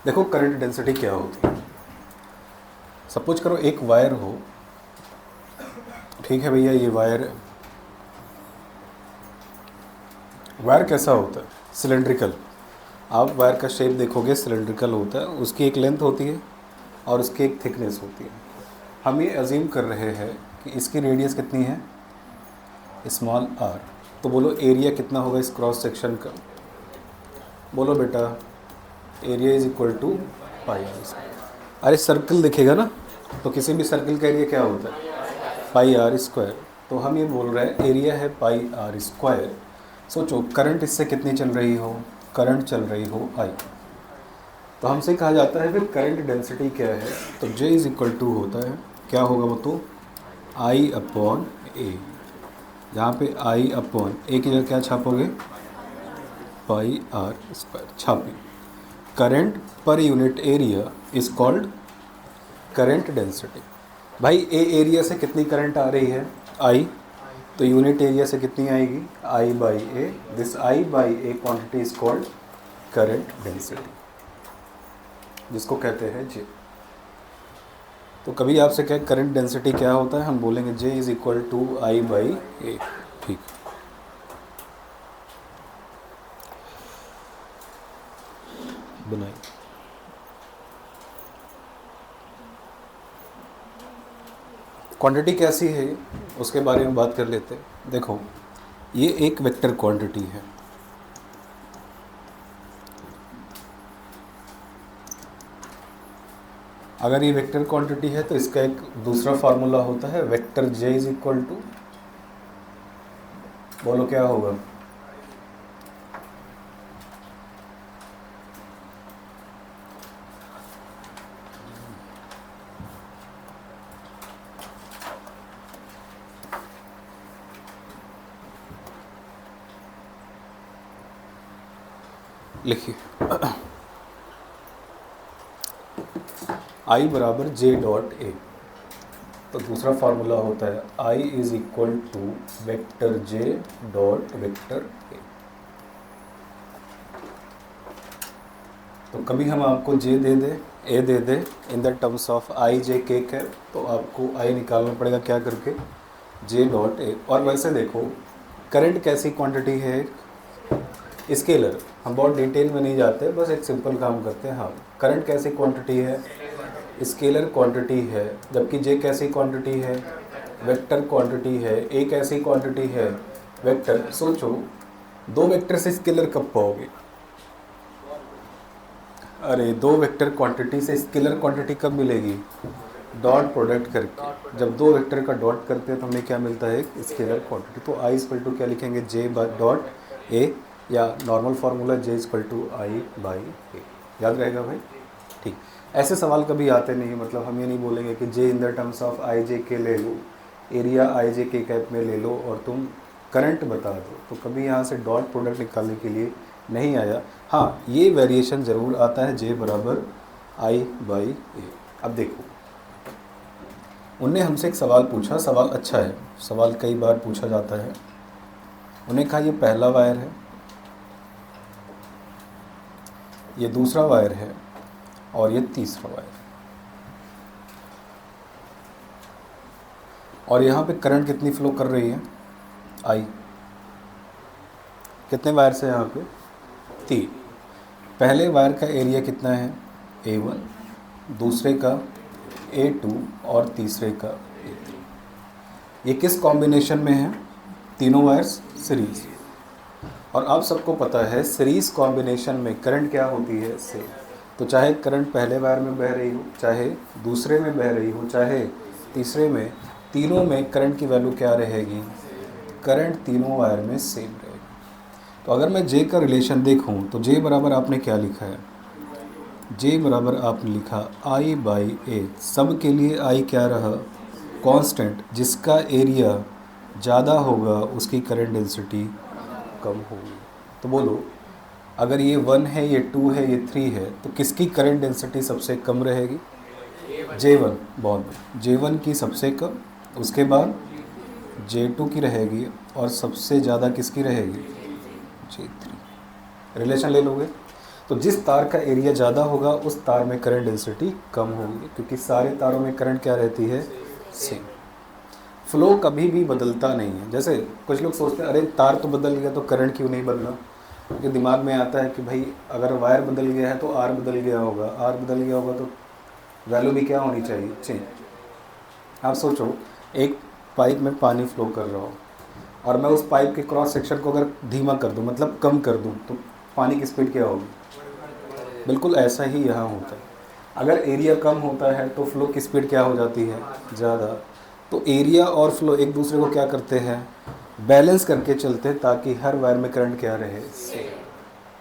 देखो current density क्या होती है। सपोज करो एक वायर हो, ठीक है भैया, ये वायर है। वायर कैसा होता है? सिलेंड्रिकल। आप वायर का शेप देखोगे सिलेंड्रिकल होता है, उसकी एक लेंथ होती है और उसकी एक थिकनेस होती है। हम ये अज्यूम कर रहे हैं कि इसकी रेडियस कितनी है, स्मॉल आर। तो बोलो एरिया कितना होगा इस क्रॉस सेक्शन का? बोलो बेटा, area is equal to pi r. अरे सर्कल दिखेगा ना, तो किसी भी सर्कल का एरिया क्या होता है? पाई आर स्क्वायर। तो हम ये बोल रहे हैं एरिया है पाई आर स्क्वायर। सोचो करंट इससे कितनी चल रही हो, करंट चल रही हो आई। तो हमसे कहा जाता है फिर करंट डेंसिटी क्या है, तो J इज इक्वल टू होता है, क्या होगा वो, तो I अपॉन ए। जहाँ पे I अपॉन ए की जगह क्या छापोगे? पाई आर स्क्वायर छापी। Current per unit area is called current density. भाई ए एरिया से कितनी करंट आ रही है? I, तो यूनिट एरिया से कितनी आएगी? I by A. This I by A quantity is called current density, जिसको कहते हैं J। तो कभी आपसे क्या करंट डेंसिटी क्या होता है, हम बोलेंगे J is equal to I by A. ठीक, बनाइए। क्वांटिटी कैसी है उसके बारे में बात कर लेते हैं। देखो ये एक वेक्टर क्वांटिटी है। अगर ये वेक्टर क्वांटिटी है तो इसका एक दूसरा फार्मूला होता है vector J is equal to, बोलो क्या होगा? लिखिए I बराबर J डॉट ए। तो दूसरा फार्मूला होता है I is equal to vector J dot vector A. तो कभी हम आपको J दे दे, A दे दे in the terms of I J K cap, तो आपको I निकालना पड़ेगा क्या करके? J dot A. और वैसे देखो करंट कैसी क्वांटिटी है? स्केलर। हम बहुत डिटेल में नहीं जाते, बस एक सिंपल काम करते हैं। हाँ, करंट कैसी क्वांटिटी है? स्केलर क्वांटिटी है। जबकि J कैसी क्वांटिटी है? वेक्टर क्वांटिटी है। A कैसी क्वांटिटी है? वेक्टर। सोचो दो वेक्टर से स्केलर कब पाओगे? अरे दो वेक्टर क्वांटिटी से स्केलर क्वांटिटी कब मिलेगी? डॉट प्रोडक्ट करके। जब दो वेक्टर का डॉट करते हैं तो हमें क्या मिलता है? Scalar quantity. तो I इक्वल टू क्या लिखेंगे? J डॉट ए, या normal formula J equal to I by A. याद रहेगा भाई? ठीक। ऐसे सवाल कभी आते नहीं, मतलब हम ये नहीं बोलेंगे कि J in the terms of I J K ले लो, area I J K cap में ले लो और तुम करंट बता दो। तो कभी यहाँ से डॉट प्रोडक्ट निकालने के लिए नहीं आया। हाँ, ये वेरिएशन ज़रूर आता है J बराबर I बाई ए। अब देखो उनने हमसे एक सवाल पूछा, सवाल अच्छा है, सवाल कई बार पूछा जाता है। उन्हें कहा ये पहला वायर है, ये दूसरा वायर है और ये तीसरा वायर। और यहाँ पे करंट कितनी फ्लो कर रही है? I। कितने वायर से यहाँ पे? 3। पहले वायर का एरिया कितना है? A1, दूसरे का A2 और तीसरे का A3। ये किस कॉम्बिनेशन में है? तीनों वायर्स सीरीज। और आप सबको पता है सीरीज कॉम्बिनेशन में करंट क्या होती है? सेम। तो चाहे करंट पहले वायर में बह रही हो, चाहे दूसरे में बह रही हो, चाहे तीसरे में, तीनों में करंट की वैल्यू क्या रहेगी? करंट तीनों वायर में सेम रहेगी। तो अगर मैं J का रिलेशन देखूं तो J बराबर आपने क्या लिखा है? J बराबर आपने लिखा I बाई ए। सब के लिए I क्या रहा? कांस्टेंट। जिसका एरिया ज़्यादा होगा उसकी करंट डेंसिटी कम होगी। तो बोलो अगर ये 1 है, ये 2 है, ये 3 है, तो किसकी करंट डेंसिटी सबसे कम रहेगी? J1। बहुत J1 की सबसे कम, उसके बाद J2 की रहेगी और सबसे ज़्यादा किसकी रहेगी? J3। रिलेशन ले लोगे तो जिस तार का एरिया ज़्यादा होगा उस तार में करंट डेंसिटी कम होगी, क्योंकि सारे तारों में करंट क्या रहती है, सेम। फ्लो कभी भी बदलता नहीं है। जैसे कुछ लोग सोचते हैं अरे तार तो बदल गया तो करंट क्यों नहीं बदला, क्योंकि दिमाग में आता है कि भाई अगर वायर बदल गया है तो आर बदल गया होगा, आर बदल गया होगा तो वैल्यू भी क्या होनी चाहिए, चेंज। आप सोचो एक पाइप में पानी फ्लो कर रहा हो और मैं उस पाइप के क्रॉस सेक्शन को अगर धीमा कर दूं, मतलब कम कर दूं, तो पानी की स्पीड क्या होगी, बिल्कुल ऐसा ही यहाँ होता है। अगर एरिया कम होता है तो फ्लो की स्पीड क्या हो जाती है, ज़्यादा। तो एरिया और फ्लो एक दूसरे को क्या करते हैं, बैलेंस करके चलते हैं, ताकि हर वायर में करंट क्या रहे, सेम।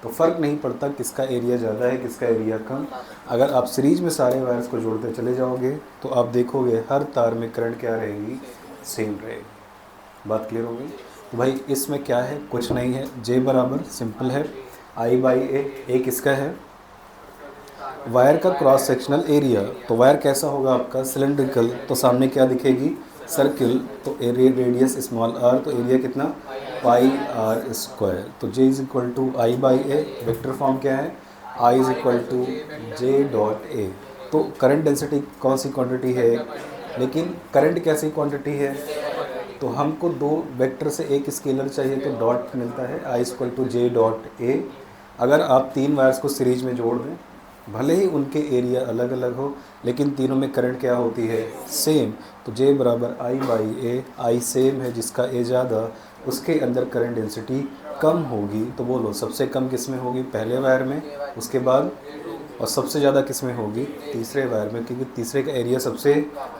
तो फ़र्क नहीं पड़ता किसका एरिया ज़्यादा है किसका एरिया कम। अगर आप सीरीज में सारे वायर्स को जोड़ते चले जाओगे तो आप देखोगे हर तार में करंट क्या रहेगी, सेम रहेगी। बात क्लियर हो गई। तो भाई इसमें क्या है, कुछ नहीं है, जे बराबर सिंपल है आई बाई ए, किसका है, वायर का क्रॉस सेक्शनल एरिया। तो वायर कैसा होगा आपका, सिलेंड्रिकल, तो सामने क्या दिखेगी, सर्किल, तो एरिया रेडियस स्मॉल आर, तो एरिया कितना, पाई आर स्क्वायर। तो J is equal to I by A, vector form क्या है, I is equal to J dot A. तो करंट डेंसिटी कौन सी क्वांटिटी है, लेकिन करंट कैसी क्वांटिटी है, तो हमको दो वेक्टर से एक स्केलर चाहिए तो डॉट मिलता है, I equal to J dot A. अगर आप तीन वायर्स को सीरीज में जोड़ दें, भले ही उनके एरिया अलग अलग हो लेकिन तीनों में करंट क्या होती है, सेम। तो जे बराबर आई बाई ए, आई सेम है, जिसका ए ज़्यादा उसके अंदर करंट डेंसिटी कम होगी। तो बोलो सबसे कम किस में होगी, पहले वायर में, उसके बाद, और सबसे ज़्यादा किस में होगी, तीसरे वायर में, क्योंकि तीसरे का एरिया सबसे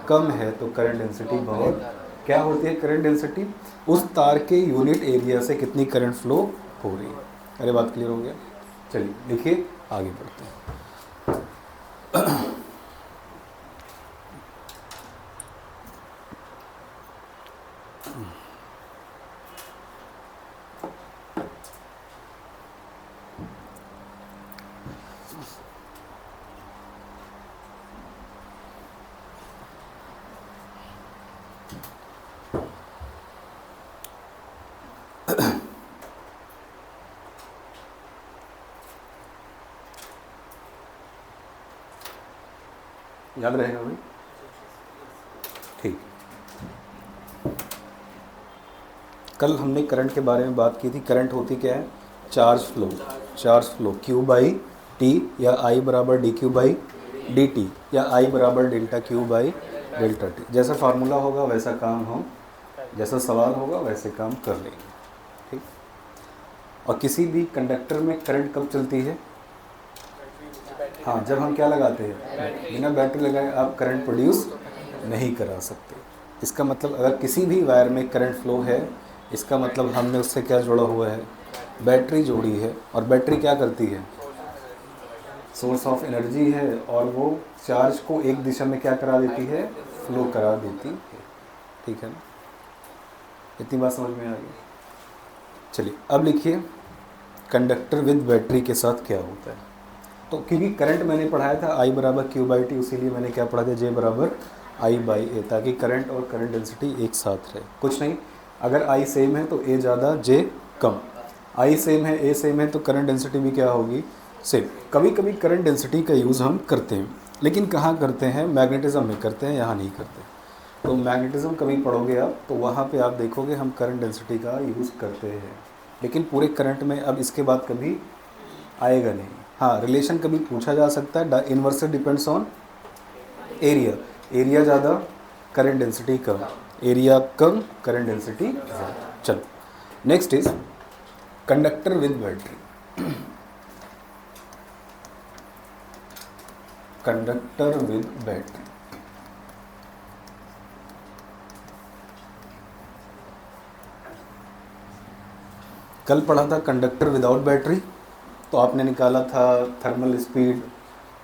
कम है। तो करंट डेंसिटी बहुत क्या होती है, करंट डेंसिटी उस तार के यूनिट एरिया से कितनी करंट फ्लो हो रही है। अरे बात क्लियर हो गया। चलिए देखिए आगे बढ़ते हैं। याद रहेगा भाई, ठीक। कल हमने करंट के बारे में बात की थी। करंट होती क्या है, charge flow, charge flow Q by T, या आई बराबर D Q by D T, या आई बराबर delta Q by delta T. जैसा फार्मूला होगा वैसा काम हम, जैसा सवाल होगा वैसे काम कर लेंगे, ठीक। और किसी भी कंडक्टर में करंट कब चलती है, हाँ, जब हम क्या लगाते हैं, बिना बैटरी लगाए आप करंट प्रोड्यूस नहीं करा सकते। इसका मतलब अगर किसी भी वायर में करंट फ्लो है, इसका मतलब हमने उससे क्या जोड़ा हुआ है, बैटरी जोड़ी है। और बैटरी क्या करती है, सोर्स ऑफ एनर्जी है, और वो चार्ज को एक दिशा में क्या करा देती है, फ्लो करा देती है, ठीक है ना। इतनी बात समझ में आ गई। चलिए अब लिखिए कंडक्टर विद बैटरी के साथ क्या होता है। तो क्योंकि करंट मैंने पढ़ाया था आई बराबर क्यू बाई टी, उसीलिए मैंने क्या पढ़ा था, जे बराबर आई बाई ए, ताकि करंट और करंट डेंसिटी एक साथ रहे। कुछ नहीं, अगर आई सेम है तो ए ज़्यादा जे कम, आई सेम है ए सेम है तो करंट डेंसिटी भी क्या होगी, सेम। कभी कभी करंट डेंसिटी का यूज़ हम करते हैं, लेकिन कहाँ करते हैं, मैग्नेटिज्म में करते हैं, यहाँ नहीं करते। तो मैग्नेटिज्म कभी पढ़ोगे आप तो वहाँ पे आप देखोगे हम करंट डेंसिटी का यूज़ करते हैं, लेकिन पूरे करंट में अब इसके बाद कभी आएगा नहीं। हाँ, रिलेशन कभी पूछा जा सकता है, inversely depends on area, area ज़्यादा करंट डेंसिटी कम, एरिया कम करंट डेंसिटी ज़्यादा। चलो next is conductor with battery. Conductor with battery, कल पढ़ा था कंडक्टर विदाउट बैटरी। तो आपने निकाला था थर्मल स्पीड,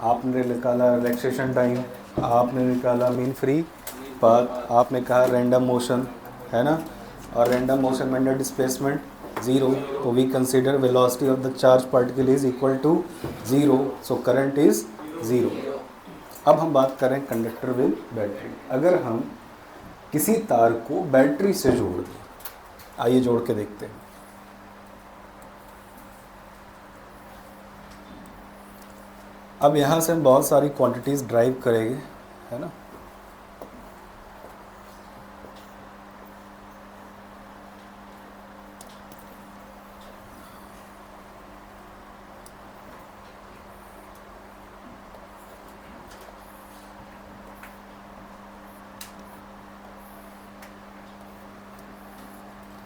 आपने निकाला रिलैक्सेशन टाइम, आपने निकाला मीन फ्री पाथ, आपने कहा रैंडम मोशन, है ना, और रैंडम मोशन में अंडर डिस्प्लेसमेंट ज़ीरो। तो we consider velocity of the charge particle is equal to zero, so current is zero. अब हम बात करें कंडक्टर विद बैटरी। अगर हम किसी तार को बैटरी से जोड़ दें, आइए जोड़ के देखते हैं। अब यहाँ से हम बहुत सारी क्वांटिटीज़ ड्राइव करेंगे, है ना।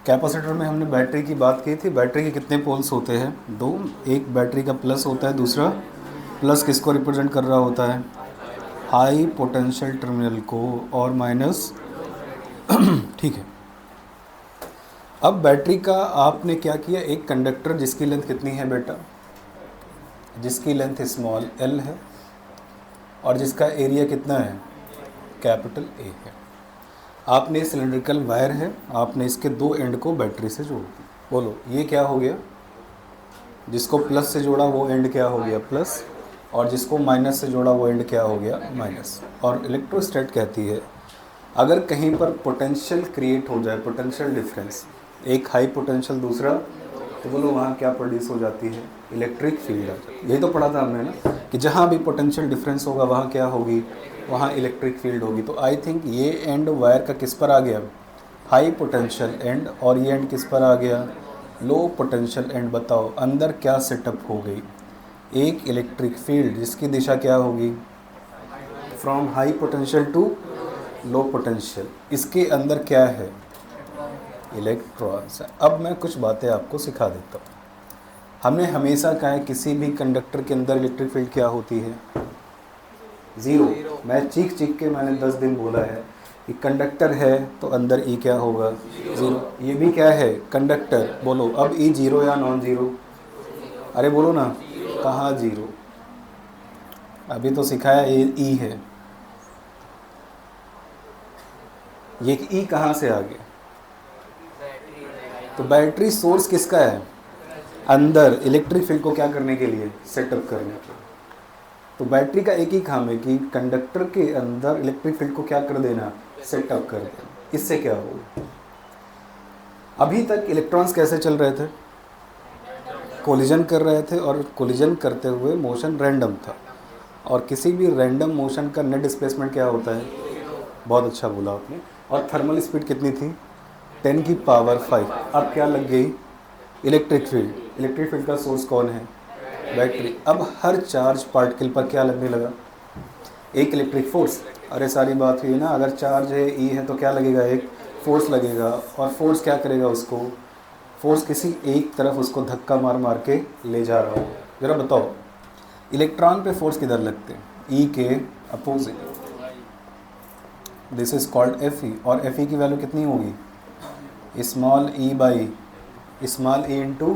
कैपेसिटर में हमने बैटरी की बात की थी। बैटरी के कितने पोल्स होते हैं? दो। एक बैटरी का प्लस होता है, दूसरा प्लस किसको रिप्रेजेंट कर रहा होता है? हाई पोटेंशियल टर्मिनल को, और माइनस ठीक है। अब बैटरी का आपने क्या किया, एक कंडक्टर जिसकी लेंथ कितनी है बेटा? जिसकी लेंथ स्मॉल l है और जिसका एरिया कितना है? कैपिटल A है। आपने सिलेंड्रिकल वायर है, आपने इसके दो एंड को बैटरी से जोड़ दिया। बोलो ये क्या हो गया? जिसको प्लस से जोड़ा वो एंड क्या हो गया? प्लस। और जिसको माइनस से जोड़ा वो एंड क्या हो गया? माइनस। और इलेक्ट्रोस्टैट कहती है अगर कहीं पर पोटेंशियल क्रिएट हो जाए, पोटेंशियल डिफरेंस, एक हाई पोटेंशियल दूसरा, तो बोलो वहाँ क्या प्रोड्यूस हो जाती है? Electric field. यही तो पढ़ा था हमने ना कि जहाँ भी पोटेंशियल डिफरेंस होगा वहाँ क्या होगी? वहाँ इलेक्ट्रिक फील्ड होगी। तो आई थिंक ये एंड वायर का किस पर आ गया? High potential and. और ये एंड किस पर आ गया? लो पोटेंशियल एंड। बताओ अंदर क्या सेटअप हो गई? एक इलेक्ट्रिक फील्ड जिसकी दिशा क्या होगी? From high potential to low potential. इसके अंदर क्या है? इलेक्ट्रॉन्स है। अब मैं कुछ बातें आपको सिखा देता हूँ। हमने हमेशा कहा है किसी भी कंडक्टर के अंदर इलेक्ट्रिक फील्ड क्या होती है? ज़ीरो। मैं चीख चीख के मैंने 10 दिन बोला है कि कंडक्टर है तो अंदर ई क्या होगा? ज़ीरो। ये भी क्या है? कंडक्टर। बोलो अब ई जीरो या नॉन ज़ीरो? अरे बोलो ना, कहाँ ज़ीरो? अभी तो सिखाया ये ई है। ये ई कहाँ से आ गया? तो बैटरी सोर्स किसका है? अंदर इलेक्ट्रिक फील्ड को क्या करने के लिए? सेटअप करने के लिए। तो बैटरी का एक ही काम है कि कंडक्टर के अंदर इलेक्ट्रिक फील्ड को क्या कर देना? सेटअप कर देना। इससे क्या होगा? अभी तक इलेक्ट्रॉन्स कैसे चल रहे थे? कोलिजन कर रहे थे, और कोलिजन करते हुए मोशन रैंडम था। और किसी भी रैंडम मोशन का नेट डिस्प्लेसमेंट क्या होता है? बहुत अच्छा बोला आपने। और थर्मल स्पीड कितनी थी? 10 की पावर 5। अब क्या लग गई? Electric field. इलेक्ट्रिक फील्ड का सोर्स कौन है? बैटरी। अब हर चार्ज पार्टिकल पर क्या लगने लगा? एक इलेक्ट्रिक फोर्स। अरे सारी बात हुई ना, अगर चार्ज है ई है तो क्या लगेगा? एक फोर्स लगेगा। और फोर्स क्या करेगा उसको? फोर्स किसी एक तरफ उसको धक्का मार मार के ले जा रहा हो। ज़रा बताओ इलेक्ट्रॉन पे फोर्स किधर लगते हैं? ई के opposite. This is called F E. और एफ ई की वैल्यू कितनी होगी? Small E by small E into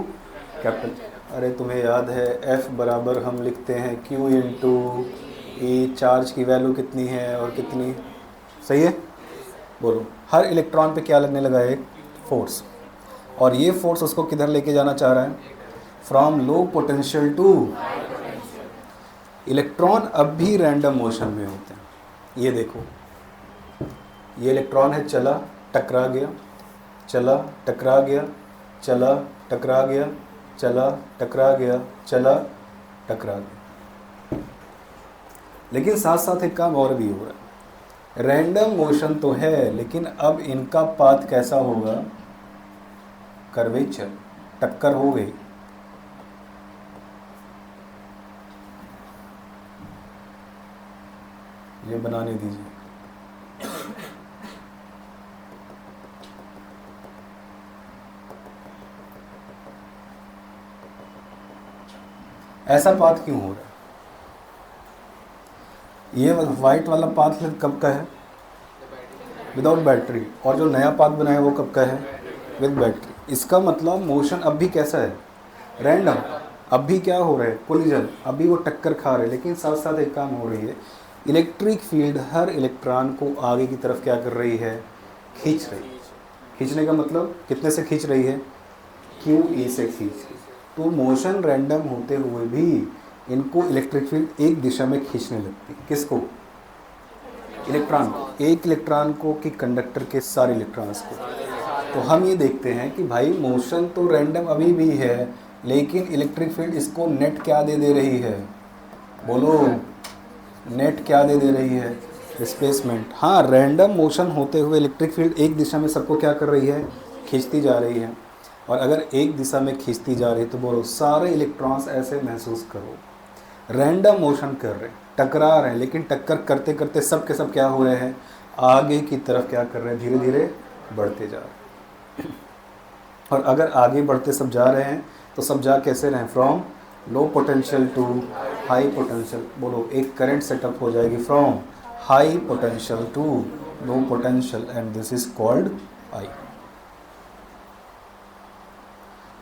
capital. अरे तुम्हें याद है एफ बराबर हम लिखते हैं क्यू इंटू ई। चार्ज की वैल्यू कितनी है और कितनी? सही है। बोलो हर इलेक्ट्रॉन पे क्या लगने लगा? एक फोर्स। और ये फोर्स उसको किधर लेके जाना चाह रहा है? From low potential to. Electron अब भी रैंडम मोशन में होते हैं। ये देखो, ये इलेक्ट्रॉन है, चला टकरा गया, चला टकरा गया, चला टकरा गया, चला टकरा गया, चला टकरा गया। लेकिन साथ साथ एक काम और भी हो रहा है। रैंडम मोशन तो है, लेकिन अब इनका पाथ कैसा होगा? कर्वेचर। टक्कर हो गई। ये बनाने दीजिए। ऐसा पाथ क्यों हो रहा है? ये वाइट वाला पाथ कब का है? Without battery. और जो नया पाथ बना है वो कब का है? With battery. इसका मतलब मोशन अब भी कैसा है? रैंडम। अब भी क्या हो रहा है? कोलिजन। अभी वो टक्कर खा रहे हैं, लेकिन साथ साथ एक काम हो रही है। इलेक्ट्रिक फील्ड हर इलेक्ट्रॉन को आगे की तरफ क्या कर रही है? खींच रही है। खींचने का मतलब कितने से खींच रही है? क्यू ई से खींच रही है। तो मोशन रैंडम होते हुए भी इनको इलेक्ट्रिक फील्ड एक दिशा में खींचने लगती है। किसको? इलेक्ट्रॉन को। एक इलेक्ट्रॉन को कि कंडक्टर के सारे इलेक्ट्रॉन्स को। तो हम ये देखते हैं कि भाई मोशन तो रैंडम अभी भी है, लेकिन इलेक्ट्रिक फील्ड इसको नेट क्या दे रही है? बोलो, नेट क्या दे रही है? डिस्प्लेसमेंट। हाँ, रैंडम मोशन होते हुए इलेक्ट्रिक फील्ड एक दिशा में सबको क्या कर रही है? खींचती जा रही है। और अगर एक दिशा में खींचती जा रही है तो बोलो सारे इलेक्ट्रॉन्स ऐसे महसूस करो, रैंडम मोशन कर रहे हैं, टकरा रहे हैं, लेकिन टक्कर करते करते सब के सब क्या हो रहे हैं? आगे की तरफ क्या कर रहे हैं? धीरे धीरे बढ़ते जा रहे हैं। और अगर आगे बढ़ते सब जा रहे हैं तो सब जा कैसे रहे हैं? From low potential to high potential. बोलो, एक करंट सेटअप हो जाएगी from high potential to low potential, and this is called I.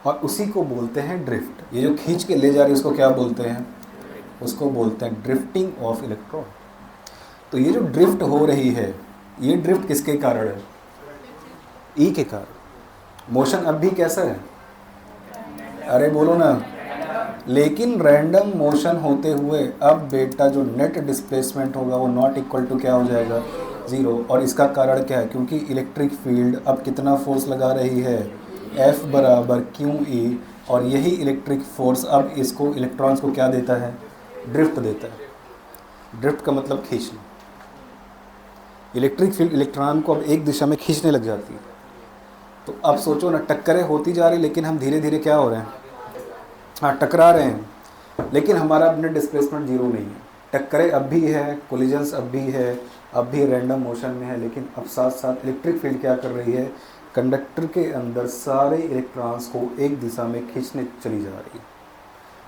और उसी को बोलते हैं ड्रिफ्ट। ये जो खींच के ले जा रही है उसको क्या बोलते हैं? उसको बोलते हैं ड्रिफ्टिंग ऑफ इलेक्ट्रॉन। तो ये जो ड्रिफ्ट हो रही है, ये ड्रिफ्ट किसके कारण है? ई के कारण। मोशन अब भी कैसा है? अरे बोलो ना। लेकिन रैंडम मोशन होते हुए अब बेटा जो नेट डिस्प्लेसमेंट होगा वो नॉट इक्वल टू क्या हो जाएगा? ज़ीरो। और इसका कारण क्या है? क्योंकि इलेक्ट्रिक फील्ड अब कितना फोर्स लगा रही है? F बराबर क्यू ई। और यही इलेक्ट्रिक फोर्स अब इसको इलेक्ट्रॉन्स को क्या देता है? ड्रिफ्ट देता है। ड्रिफ्ट का मतलब खींचना। इलेक्ट्रिक फील्ड इलेक्ट्रॉन को अब एक दिशा में खींचने लग जाती है। तो अब सोचो ना, टक्करें होती जा रही लेकिन हम धीरे धीरे क्या हो रहे हैं? हाँ, टकरा रहे हैं, लेकिन हमारा अपने डिस्प्लेसमेंट जीरो नहीं है। टक्करें अब भी है, कोलिजन्स अब भी है, अब भी रैंडम मोशन में है, लेकिन अब साथ साथ इलेक्ट्रिक फील्ड क्या कर रही है? कंडक्टर के अंदर सारे इलेक्ट्रॉन्स को एक दिशा में खींचने चली जा रही है।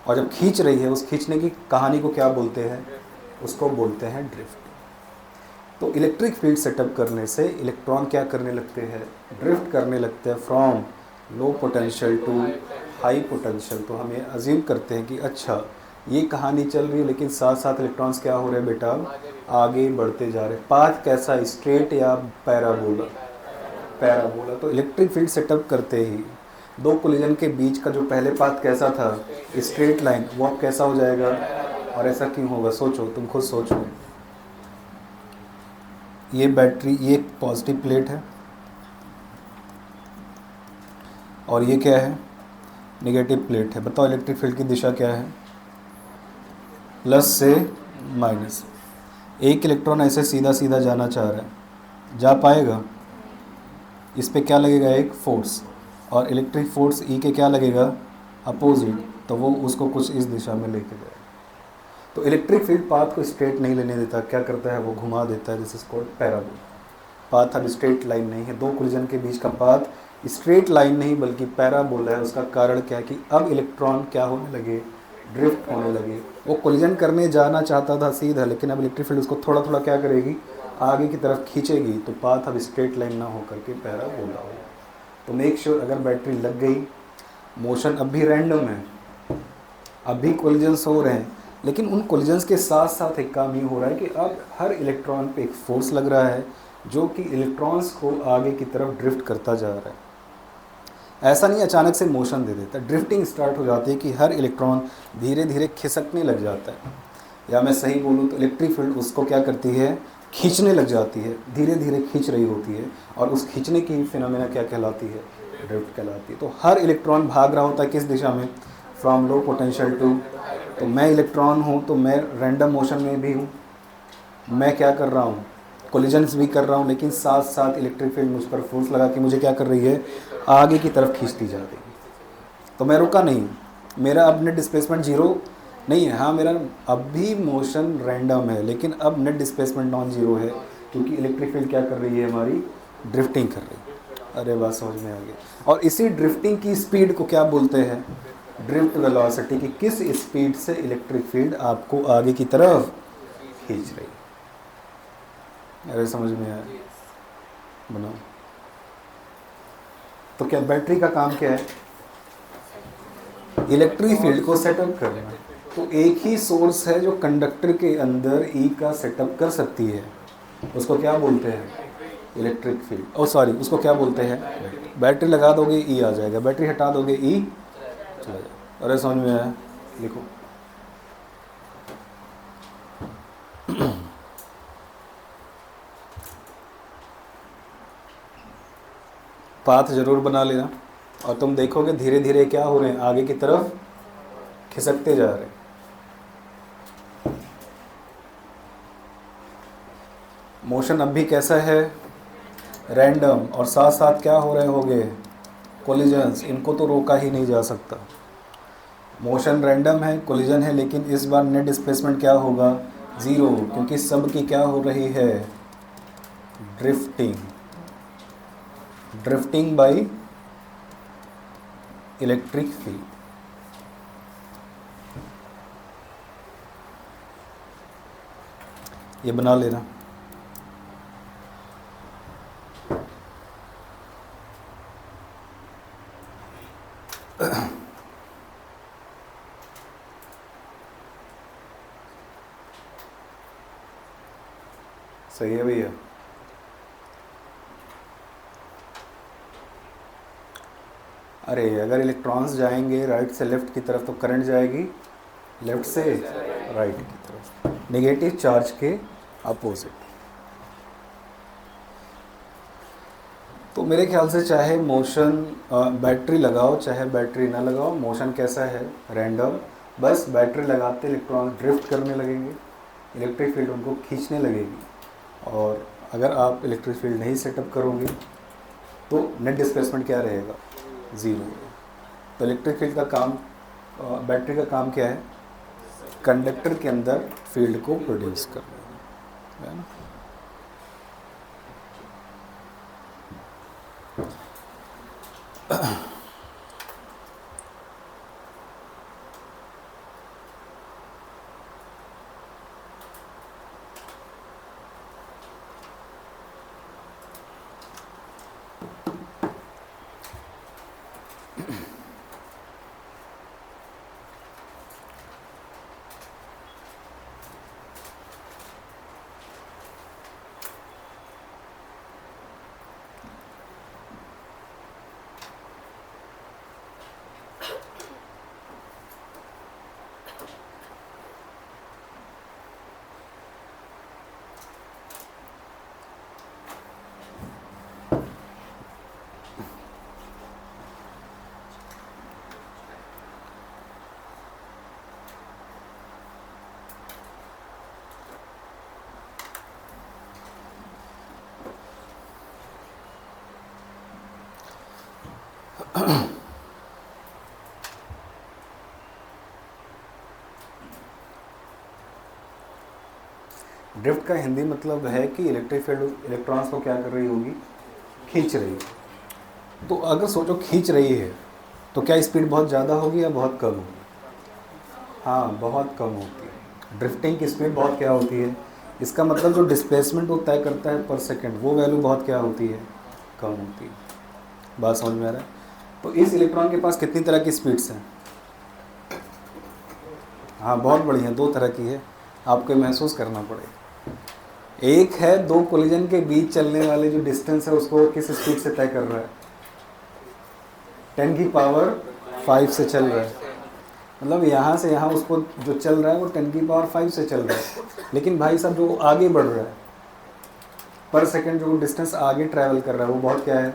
और जब खींच रही है, उस खींचने की कहानी को क्या बोलते हैं? उसको बोलते हैं ड्रिफ्ट। तो इलेक्ट्रिक फील्ड सेटअप करने से इलेक्ट्रॉन क्या करने लगते हैं? ड्रिफ्ट करने लगते हैं from low potential to high potential. तो हम ये अज्यूम करते हैं कि अच्छा ये कहानी चल रही है, लेकिन साथ साथ इलेक्ट्रॉन्स क्या हो रहे हैं बेटा? आगे बढ़ते जा रहे हैं। पाथ कैसा है? स्ट्रेट या पैराबोला? पैराबोला। तो इलेक्ट्रिक फील्ड सेटअप करते ही दो कोलिजन के बीच का जो पहले पाथ कैसा था? स्ट्रेट लाइन, वो अब कैसा हो जाएगा? और ऐसा क्यों होगा? सोचो, तुम खुद सोचो। ये बैटरी, ये पॉजिटिव प्लेट है और ये क्या है? नेगेटिव प्लेट है। बताओ इलेक्ट्रिक फील्ड की दिशा क्या है? प्लस से माइनस। एक इलेक्ट्रॉन ऐसे सीधा सीधा जाना चाह रहा है, जा पाएगा? इस पे क्या लगेगा? एक फोर्स। और इलेक्ट्रिक फोर्स ई के क्या लगेगा? अपोजिट। तो वो उसको कुछ इस दिशा में लेके जाएगा। तो इलेक्ट्रिक फील्ड पाथ को स्ट्रेट नहीं लेने देता, क्या करता है? वो घुमा देता है। This is called parabola. Path अब स्ट्रेट लाइन नहीं है, दो कोलिजन के बीच का पाथ स्ट्रेट लाइन नहीं बल्कि पैराबोला है। उसका कारण क्या है? कि अब इलेक्ट्रॉन क्या होने लगे? ड्रिफ्ट होने लगे। वो कोलिजन करने जाना चाहता था सीधा, लेकिन अब इलेक्ट्रिक फील्ड उसको थोड़ा थोड़ा क्या करेगी? आगे की तरफ खींचेगी। तो पाथ अब स्ट्रेट लाइन ना होकर के पैराबोला हो। तो मेक श्योर अगर बैटरी लग गई, मोशन अब भी रैंडम है, अभी कोलिजन्स हो रहे हैं, लेकिन उन कोलिजन्स के साथ साथ एक काम ये हो रहा है कि अब हर इलेक्ट्रॉन पे एक फोर्स लग रहा है जो कि इलेक्ट्रॉन्स को आगे की तरफ ड्रिफ्ट करता जा रहा है। ऐसा नहीं अचानक से मोशन दे देता, ड्रिफ्टिंग स्टार्ट हो जाती है कि हर इलेक्ट्रॉन धीरे धीरे खिसकने लग जाता है। या मैं सही बोलूँ तो इलेक्ट्रिक फील्ड उसको क्या करती है? खींचने लग जाती है, धीरे धीरे खींच रही होती है। और उस खींचने की फिनोमेना क्या कहलाती है? ड्रिफ्ट कहलाती है। तो हर इलेक्ट्रॉन भाग रहा होता है किस दिशा में? From low potential to. तो मैं इलेक्ट्रॉन हूँ तो मैं रैंडम मोशन में भी हूँ, मैं क्या कर रहा हूँ? कोलिजन्स भी कर रहा हूँ, लेकिन साथ साथ इलेक्ट्रिक फील्ड मुझ पर फोर्स लगा के मुझे क्या कर रही है? आगे की तरफ खींचती जा रही है। तो मैं रुका नहीं, मेरा अब नेट डिस्प्लेसमेंट जीरो नहीं है। हाँ, मेरा अब भी मोशन रैंडम है, लेकिन अब नेट डिस्प्लेसमेंट नॉन जीरो है, क्योंकि इलेक्ट्रिक फील्ड क्या कर रही है? हमारी ड्रिफ्टिंग कर रही है। अरे बात समझ में आ गई। और इसी ड्रिफ्टिंग की स्पीड को क्या बोलते हैं? Drift velocity. की किस स्पीड से इलेक्ट्रिक फील्ड आपको आगे की तरफ खींच रही है। अरे समझ में आया? बनाओ। तो क्या बैटरी का काम क्या है? इलेक्ट्रिक फील्ड को सेटअप करना। तो एक ही सोर्स है जो कंडक्टर के अंदर ई का सेटअप कर सकती है, उसको क्या बोलते हैं? Electric field. ओ सॉरी, उसको क्या बोलते हैं? बैटरी लगा दोगे ई आ जाएगा, बैटरी हटा दोगे ई चला जाएगा। अरे समझ में आया? लिखो। पाथ जरूर बना लेना, और तुम देखोगे धीरे धीरे क्या हो रहे हैं? आगे की तरफ खिसकते जा रहे हैं। मोशन अब भी कैसा है, रैंडम, और साथ साथ क्या हो रहे होंगे, कोलिजन्स। इनको तो रोका ही नहीं जा सकता। मोशन रैंडम है, कोलिजन है, लेकिन इस बार नेट डिस्प्लेसमेंट क्या होगा, ज़ीरो, क्योंकि सब की क्या हो रही है, drifting. Drifting by electric field. ये बना लेना। सही है भैया। अरे अगर इलेक्ट्रॉन्स जाएंगे राइट से लेफ़्ट की तरफ तो करंट जाएगी लेफ़्ट से राइट की तरफ, नेगेटिव चार्ज के अपोजिट। तो मेरे ख्याल से चाहे मोशन बैटरी लगाओ चाहे बैटरी ना लगाओ, मोशन कैसा है, रैंडम। बस बैटरी लगाते इलेक्ट्रॉन ड्रिफ्ट करने लगेंगे, इलेक्ट्रिक फील्ड उनको खींचने लगेगी। और अगर आप इलेक्ट्रिक फील्ड नहीं सेटअप करोगे तो नेट डिस्प्लेसमेंट क्या रहेगा, ज़ीरो। तो इलेक्ट्रिक फील्ड का काम, बैटरी का काम क्या है, कंडक्टर के अंदर फील्ड को प्रोड्यूस करना है ना। ड्रिफ्ट का हिंदी मतलब है कि इलेक्ट्रिक फील्ड इलेक्ट्रॉन्स को क्या कर रही होगी, खींच रही है। तो अगर सोचो खींच रही है तो क्या स्पीड बहुत ज़्यादा होगी या बहुत कम होगी, हाँ बहुत कम होती है। ड्रिफ्टिंग की स्पीड बहुत क्या होती है, इसका मतलब जो डिस्प्लेसमेंट वो तय करता है पर सेकंड, वो वैल्यू बहुत क्या होती है, कम होती है। बात समझ में आ रहा है। तो इस इलेक्ट्रॉन के पास कितनी तरह की स्पीड्स हैं, हाँ बहुत बड़ी हैं, दो तरह की है, आपको महसूस करना पड़ेगा। एक है दो कोलिजन के बीच चलने वाले जो डिस्टेंस है उसको किस स्पीड से तय कर रहा है, 10 की पावर 5 से चल रहा है। मतलब यहाँ से यहाँ उसको जो चल रहा है वो 10 की पावर 5 से चल रहा है। लेकिन भाई साहब जो आगे बढ़ रहा है पर सेकंड, जो डिस्टेंस आगे ट्रैवल कर रहा है वो बहुत क्या है,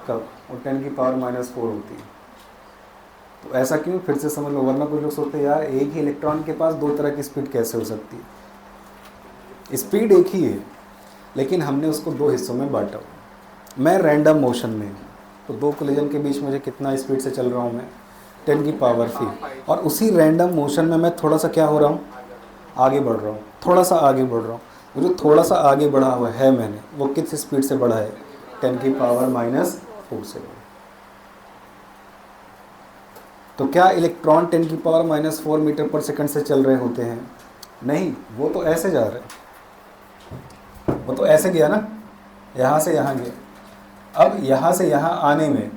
कब, वो 10 की पावर -4 होती है। तो ऐसा क्यों, फिर से समझ लो, वरना कुछ लोग सोचते हैं यार एक ही इलेक्ट्रॉन के पास दो तरह की स्पीड कैसे हो सकती है। स्पीड एक ही है लेकिन हमने उसको दो हिस्सों में बांटा। मैं रैंडम मोशन में हूँ तो दो कोलिजन के बीच मुझे कितना स्पीड से चल रहा हूँ मैं, 10 की पावर 5। और उसी रैंडम मोशन में मैं थोड़ा सा क्या हो रहा हूँ, आगे बढ़ रहा हूँ, थोड़ा सा आगे बढ़ रहा हूँ। वो जो थोड़ा सा आगे बढ़ा हुआ है मैंने, वो किस स्पीड से बढ़ा है, 10 की पावर -4 से बढ़ा। तो क्या इलेक्ट्रॉन 10 की पावर -4 मीटर पर सेकंड से चल रहे होते हैं, नहीं, वो तो ऐसे जा रहे हैं, वो तो ऐसे गया ना, यहाँ से यहाँ गया। अब यहाँ से यहाँ आने में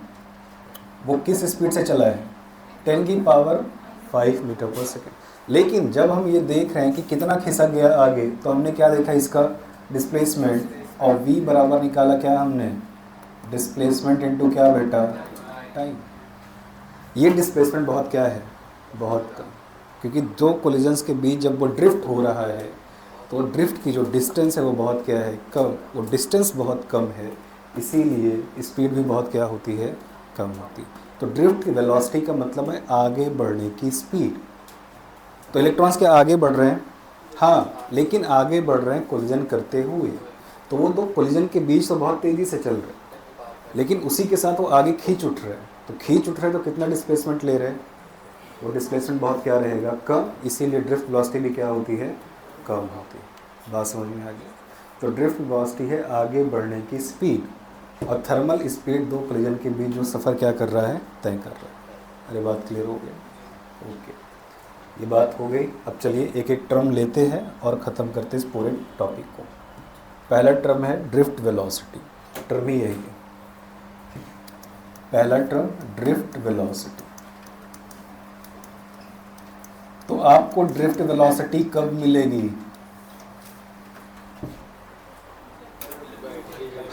वो किस स्पीड से चला है, 10 की पावर 5 मीटर पर सेकंड। लेकिन जब हम ये देख रहे हैं कि कितना खिसक गया आगे, तो हमने क्या देखा, इसका डिस्प्लेसमेंट, और v बराबर निकाला क्या हमने, डिस्प्लेसमेंट इनटू क्या बेटा, टाइम। ये डिस्प्लेसमेंट बहुत क्या है, बहुत कम, क्योंकि दो कोलिजन्स के बीच जब वो ड्रिफ्ट हो रहा है तो ड्रिफ्ट की जो डिस्टेंस है वो बहुत क्या है, कम, वो डिस्टेंस बहुत कम है, इसीलिए स्पीड भी बहुत क्या होती है, कम होती है। तो ड्रिफ्ट की वेलोसिटी का मतलब है आगे बढ़ने की स्पीड। तो इलेक्ट्रॉन्स के आगे बढ़ रहे हैं, हाँ, लेकिन आगे बढ़ रहे हैं कोलिजन करते हुए। तो वो दो कोलिजन के बीच तो बहुत तेज़ी से चल रहे हैं, लेकिन उसी के साथ वो आगे खींच उठ रहे हैं। तो खींच उठ रहे हैं तो कितना डिस्प्लेसमेंट ले रहे हैं? वो डिस्प्लेसमेंट बहुत क्या रहेगा? कम। इसीलिए ड्रिफ्ट वेलोसिटी भी क्या होती है? कम होती है। बात समझ में आ गई? तो ड्रिफ्ट वेलोसिटी है आगे बढ़ने की स्पीड, और थर्मल स्पीड दो कोलिजन के बीच जो सफ़र क्या कर रहा है? तय कर रहा है। अरे बात क्लियर हो गई? ओके, ये बात हो गई। अब चलिए एक एक टर्म लेते हैं और ख़त्म करते हैं इस पूरे टॉपिक को। पहला टर्म है ड्रिफ्ट वेलोसिटी, टर्म ही यही है। पहला टर्म ड्रिफ्ट वेलोसिटी। तो आपको ड्रिफ्ट वेलोसिटी कब मिलेगी?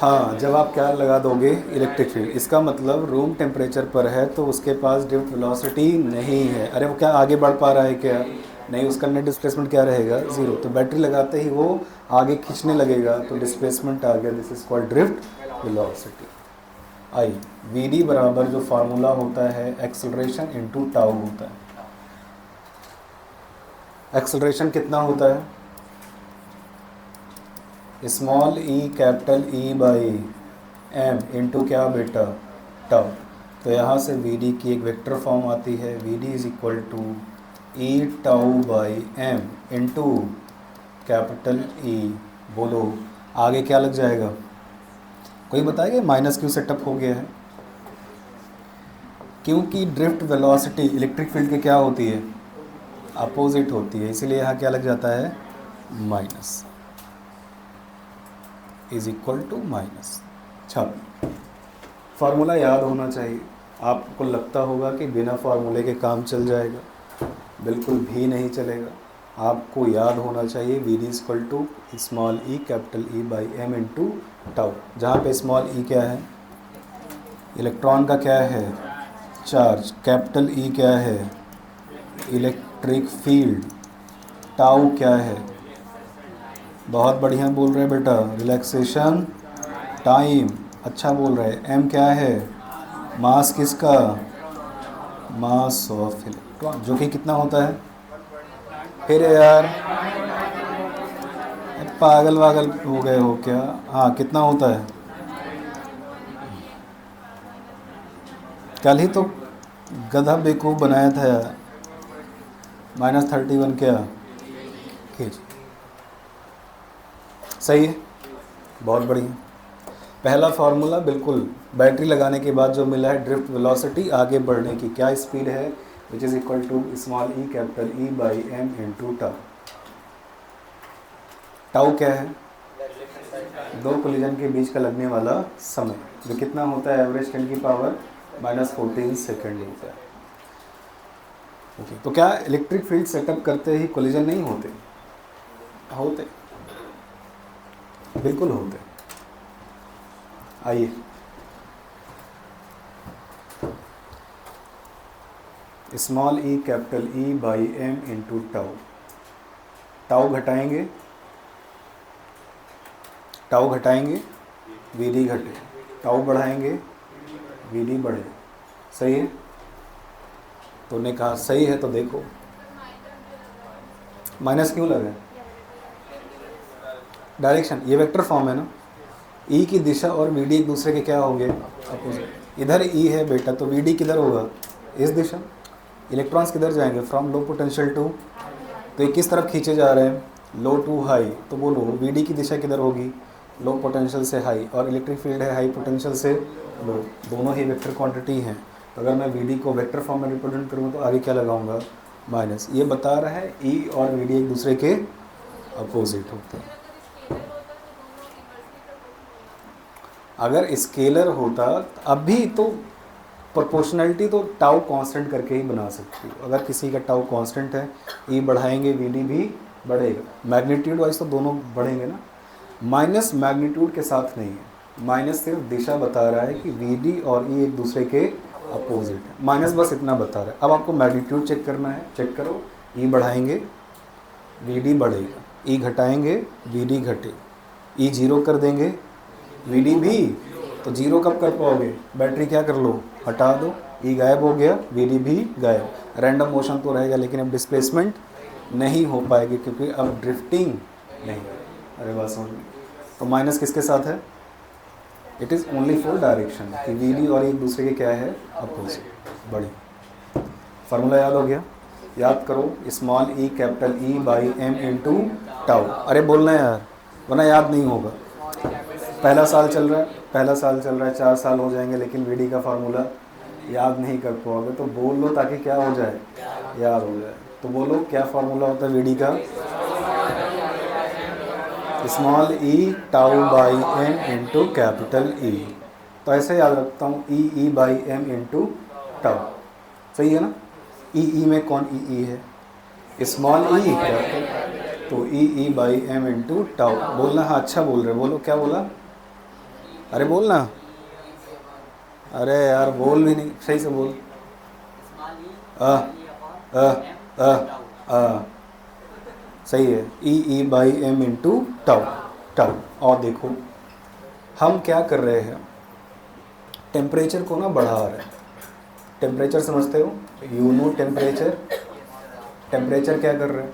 हाँ, जब आप क्या लगा दोगे? Electric field. इसका मतलब रूम टेम्परेचर पर है तो उसके पास ड्रिफ्ट वेलोसिटी नहीं है। अरे वो क्या आगे बढ़ पा रहा है क्या? नहीं, उसका नेट डिस्प्लेसमेंट क्या रहेगा? ज़ीरो। तो बैटरी लगाते ही वो आगे खींचने लगेगा तो डिस्प्लेसमेंट आ गया। This is called drift velocity. I V D बराबर जो फार्मूला होता है एक्सेलरेशन इनटू टाउ होता है। एक्सेलरेशन कितना होता है? Small E capital E by M into क्या बेटा? टाउ। तो यहाँ से वी डी की एक वेक्टर फॉर्म आती है, V D is equal to e tau by M into capital E. बोलो आगे क्या लग जाएगा? कोई बताएगा माइनस क्यों सेटअप हो गया है? क्योंकि ड्रिफ्ट वेलोसिटी इलेक्ट्रिक फील्ड के क्या होती है? अपोजिट होती है, इसीलिए यहाँ क्या लग जाता है? Minus is equal to minus. अच्छा, फार्मूला याद होना चाहिए। आपको लगता होगा कि बिना फार्मूले के काम चल जाएगा, बिल्कुल भी नहीं चलेगा। आपको याद होना चाहिए V D equal to small E capital E by M into tau, जहाँ पे स्मॉल ई क्या है? इलेक्ट्रॉन का क्या है? चार्ज। कैपिटल ई क्या है? Electric field. टाउ क्या है? बहुत बढ़िया बोल रहे बेटा, रिलैक्सेशन टाइम। अच्छा बोल रहे। एम क्या है? मास किसका? मास ऑफ इलेक्ट्रॉन, जो कि कितना होता है? फिर यार पागल वागल हो गए हो क्या? हाँ, कितना होता है? कल ही तो गधा बेवकूफ़ बनाया था यार। -31 क्या? केजी। सही है, बहुत बढ़िया। पहला फार्मूला बिल्कुल बैटरी लगाने के बाद जो मिला है, ड्रिफ्ट वेलोसिटी आगे बढ़ने की क्या स्पीड है, which is equal to small E capital E by M into tau. Tau क्या है? दो कोलिजन के बीच का लगने वाला समय, जो कितना होता है? एवरेज 10 की पावर -14 सेकेंड होता है। ओके, तो क्या इलेक्ट्रिक फील्ड सेटअप करते ही कोलिजन नहीं होते? होते, बिल्कुल होते। आइए, small E capital E by M into tau. Tau घटाएंगे, टाउ घटाएंगे वी डी घटे, टाउ बढ़ाएंगे वी डी बढ़े। सही है? तो ने कहा सही है, तो देखो माइनस क्यों लगा? डायरेक्शन, ये वेक्टर फॉर्म है ना। ई की दिशा और वी डी एक दूसरे के क्या होंगे? अपोजिट। इधर ई है बेटा, तो वी डी किधर होगा? इस दिशा। इलेक्ट्रॉन्स किधर जाएंगे? फ्रॉम लो पोटेंशियल टू, तो ये किस तरफ खींचे जा रहे हैं? लो टू हाई। तो बोलो वी डी की दिशा किधर होगी? लो पोटेंशियल से हाई, और इलेक्ट्रिक फील्ड है हाई पोटेंशियल से लो। दोनों ही वेक्टर क्वांटिटी हैं, तो अगर मैं वी डी को वेक्टर फॉर्म में रिप्रेजेंट करूँ तो आगे क्या लगाऊंगा? माइनस। ये बता रहा है ई और वी डी एक दूसरे के अपोजिट होते हैं। अगर स्केलर होता, अभी तो प्रोपोर्शनलिटी तो टाउ कांस्टेंट करके ही बना सकती हो। अगर किसी का टाउ कांस्टेंट है, ई बढ़ाएंगे वी डी भी बढ़ेगा। मैग्नीट्यूड वाइज तो दोनों बढ़ेंगे ना। माइनस मैग्नीट्यूड के साथ नहीं है, माइनस सिर्फ दिशा बता रहा है कि वी डी और ई एक दूसरे के अपोजिट है। माइनस बस इतना बता रहा है। अब आपको मैग्नीट्यूड चेक करना है, चेक करो। ई बढ़ाएंगे वी डी बढ़ेगा, ई घटाएंगे वी डी घटे, ई जीरो कर देंगे वी डी भी। तो जीरो कब कर पाओगे? बैटरी क्या कर लो? हटा दो, ई गायब हो गया, वी डी भी गायब। रैंडम मोशन तो रहेगा, लेकिन अब डिस्प्लेसमेंट नहीं हो पाएगी, क्योंकि अब ड्रिफ्टिंग नहीं। अरे बात समझ में? तो माइनस किसके साथ है? It is only for direction कि वी डी और एक दूसरे के क्या है? अपोजिट। बड़ी फार्मूला याद हो गया? याद करो, small E capital E by M into tau. अरे बोलना है यार, वरना याद नहीं होगा। पहला साल चल रहा है, 4 साल हो जाएंगे, लेकिन वी डी का फार्मूला याद नहीं कर पाओगे। तो बोल लो ताकि क्या हो जाए? याद हो जाए। तो बोलो क्या फार्मूला होता है वी डी का? Small E tau by M into capital E. तो ऐसे याद रखता हूँ, E by M into tau. सही है ना? ई में कौन ई है? स्मॉल ई कैपिटल, तो ई बाई एम इंटू टाउ। बोलना, हाँ अच्छा बोल रहे, बोलो क्या बोला? अरे बोलना, अरे यार बोल भी नहीं, सही से बोल। अ अ अ अ सही है, e by M into tau. Tau. और देखो हम क्या कर रहे हैं, टेम्परेचर को ना बढ़ा रहे हैं। टेम्परेचर समझते हो? You know temperature. टेम्परेचर क्या कर रहे हैं?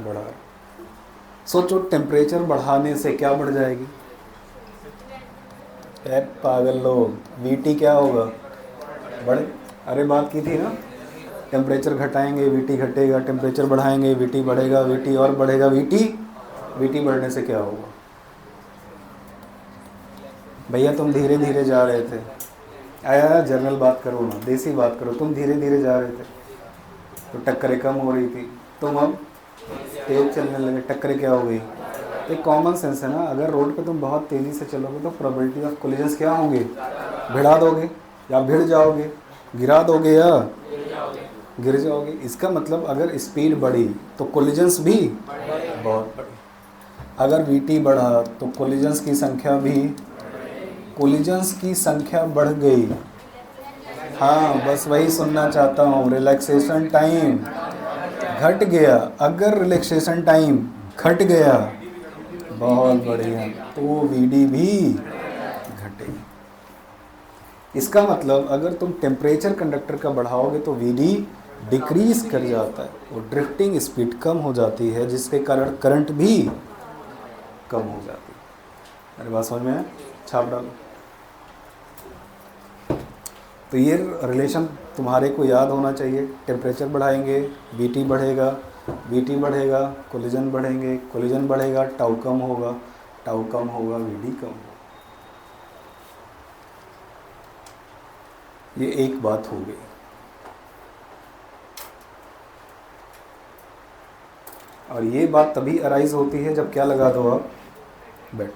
बढ़ा रहे। सोचो टेम्परेचर बढ़ाने से क्या बढ़ जाएगी? पागल लोग, वीटी क्या होगा? बढ़े। अरे बात की थी ना, टेम्परेचर घटाएंगे वीटी घटेगा, टेम्परेचर बढ़ाएंगे वीटी बढ़ेगा, वीटी और बढ़ेगा, वीटी बढ़ने से क्या होगा? भैया तुम धीरे धीरे जा रहे थे, आया जनरल बात करो ना, देसी बात करो। तुम धीरे धीरे जा रहे थे तो टक्करें कम हो रही थी, तुम अब तेज चलने लगे, टक्करें क्या हो गई? एक कॉमन सेंस है ना, अगर रोड पे तुम बहुत तेज़ी से चलोगे तो प्रोबेबिलिटी ऑफ कोलिजन्स क्या होंगे? भिड़ा दोगे या भिड़ जाओगे, गिरा दोगे या गिर जाओगे। इसका मतलब अगर स्पीड बढ़ी तो कोलिजन्स भी बहुत बढ़ी। अगर वीटी बढ़ा तो कोलिजन्स की संख्या भी, कोलिजन्स की संख्या बढ़ गई। हाँ बस वही सुनना चाहता हूँ, रिलैक्सेशन टाइम घट गया। अगर रिलैक्सेशन टाइम घट गया, बहुत बढ़िया, तो वीडी भी घटेगी। इसका मतलब अगर तुम टेम्परेचर कंडक्टर का बढ़ाओगे तो वीडी डिक्रीज कर जाता है, और ड्रिफ्टिंग स्पीड कम हो जाती है, जिसके कारण करंट भी कम हो जाती है। अरे बात समझ में है? छाप डालो। तो ये रिलेशन तुम्हारे को याद होना चाहिए। टेम्परेचर बढ़ाएंगे वीटी बढ़ेगा, वीटी बढ़ेगा कोलिजन बढ़ेंगे, कोलिजन बढ़ेगा टाउ कम होगा, टाउ कम होगा वीडी कम होगा। ये एक बात हो गई। और ये बात तभी अराइज होती है जब क्या लगा दो आप? बेट।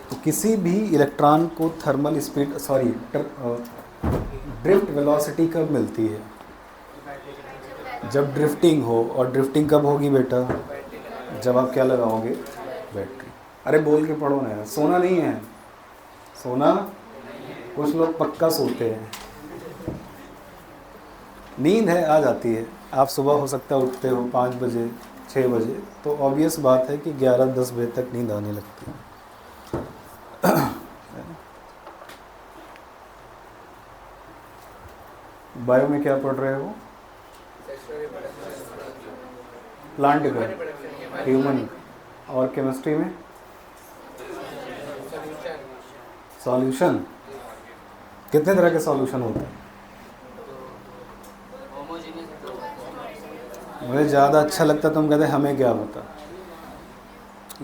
तो किसी भी इलेक्ट्रॉन को थर्मल स्पीड ड्रिफ्ट वेलोसिटी कब मिलती है? जब ड्रिफ्टिंग हो। और ड्रिफ्टिंग कब होगी बेटा? जब आप क्या लगाओगे? बैटरी। अरे बोल के पढ़ो ना यार, सोना नहीं है, सोना कुछ लोग पक्का सोते हैं, नींद है आ जाती है। आप सुबह हो सकता है उठते हो 5 बजे 6 बजे, तो ऑब्वियस बात है कि 11-10 बजे तक नींद आने लगती है। बायो में क्या पढ़ रहे हो? प्लांट का, ह्यूमन। और केमिस्ट्री में सॉल्यूशन। कितने तरह के सॉल्यूशन होते हैं? मुझे ज़्यादा अच्छा लगता तुम कहते हमें क्या पता।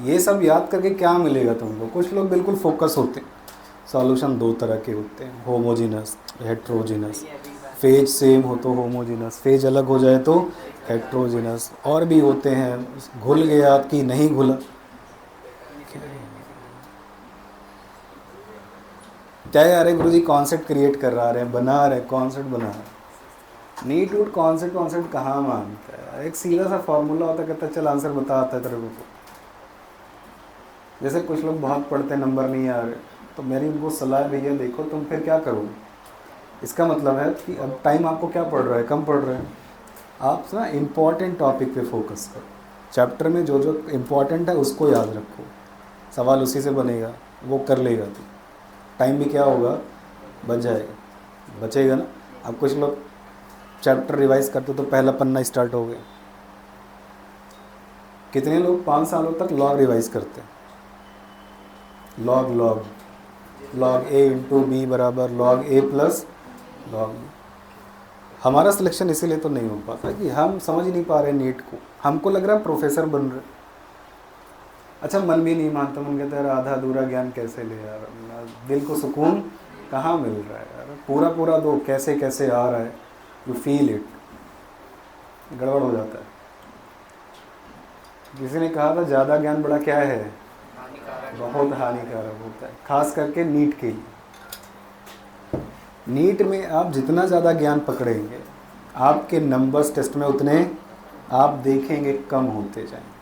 ये सब याद करके क्या मिलेगा तुमको? कुछ लोग बिल्कुल फोकस होते हैं। सॉल्यूशन 2 तरह के होते हैं, होमोजीनस, हेट्रोजीनस। फेज सेम हो तो होमोजीनस, फेज अलग हो जाए तो हेट्रोजीनस। और भी होते हैं, घुल गया कि नहीं घुला। क्या है? अरे गुरुजी कॉन्सेप्ट क्रिएट कर रहे हैं, बना रहे कॉन्सेप्ट बना रहे। नीट उट कॉन्सेप्ट कहाँ मानता है? एक सीधा सा फॉर्मूला होता है, कहता चल आंसर बता आता है तेरे को। जैसे कुछ लोग बहुत पढ़ते हैं, नंबर नहीं आ रहे, तो मेरी उनको सलाह भैया देखो तुम फिर क्या करोगे। इसका मतलब है कि अब टाइम आपको क्या पढ़ रहा है, कम पढ़ रहे हैं आप ना। इम्पॉर्टेंट टॉपिक पे फोकस करो, चैप्टर में जो जो इम्पॉर्टेंट है उसको याद रखो, सवाल उसी से बनेगा, वो कर लेगा तो टाइम भी क्या होगा? बच जाएगा, बचेगा ना। अब कुछ लोग चैप्टर रिवाइज करते तो पहला पन्ना स्टार्ट हो गया। कितने लोग 5 सालों तक लॉ रिवाइज करते हैं? लॉग लॉग लॉग ए इंटू बी बराबर लॉग ए प्लस लॉग बी। हमारा सिलेक्शन इसीलिए तो नहीं हो पाता कि हम समझ नहीं पा रहे नीट को। हमको लग रहा है प्रोफेसर बन रहे। अच्छा, मन भी नहीं मानता, मन कहता है आधा अधूरा ज्ञान कैसे ले यार, दिल को सुकून कहाँ मिल रहा है यार, पूरा पूरा दो, कैसे कैसे आ रहा है, यू फील इट, गड़बड़ हो जाता है। किसी ने कहा था ज़्यादा ज्ञान बड़ा क्या है, बहुत हानिकारक होता है, खास करके नीट के लिए। नीट में आप जितना ज़्यादा ज्ञान पकड़ेंगे आपके नंबर्स टेस्ट में उतने आप देखेंगे कम होते जाएंगे।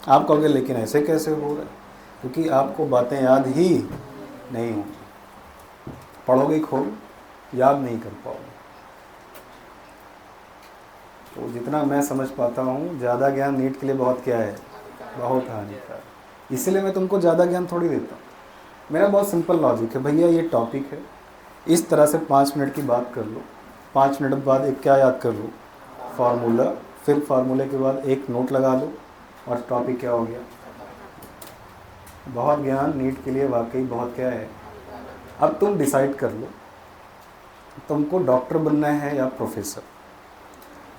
आप कहोगे लेकिन ऐसे कैसे हो रहा है, क्योंकि आपको बातें याद ही नहीं होंगी, पढ़ोगे खूब याद नहीं कर पाओगे। तो जितना मैं समझ पाता हूँ ज़्यादा ज्ञान नीट के लिए बहुत क्या है, बहुत हानिकारक। इसलिए मैं तुमको ज़्यादा ज्ञान थोड़ी देता हूँ। मेरा बहुत सिंपल लॉजिक है, भैया ये टॉपिक है, इस तरह से 5 मिनट की बात कर लो, 5 मिनट बाद एक क्या याद कर लो, फार्मूला, फिर फार्मूले के बाद एक नोट लगा लो और टॉपिक क्या हो गया। बहुत ज्ञान नीट के लिए वाकई बहुत क्या है। अब तुम डिसाइड कर लो तुमको डॉक्टर बनना है या प्रोफेसर।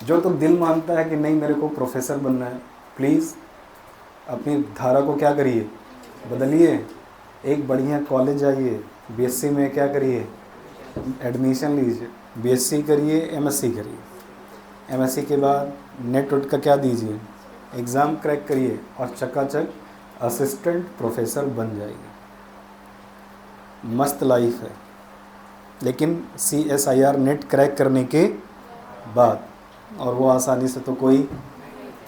जो तुम दिल मानता है कि नहीं मेरे को प्रोफेसर बनना है, प्लीज़ अपनी धारा को क्या करिए, बदलिए, एक बढ़िया कॉलेज जाइए, बीएससी में क्या करिए, एडमिशन लीजिए, बीएससी करिए, एमएससी करिए, एमएससी के बाद नेट उट का क्या दीजिए, एग्ज़ाम क्रैक करिए और चकाचक असिस्टेंट प्रोफेसर बन जाइए। मस्त लाइफ है, लेकिन CSIR नेट क्रैक करने के बाद, और वो आसानी से तो कोई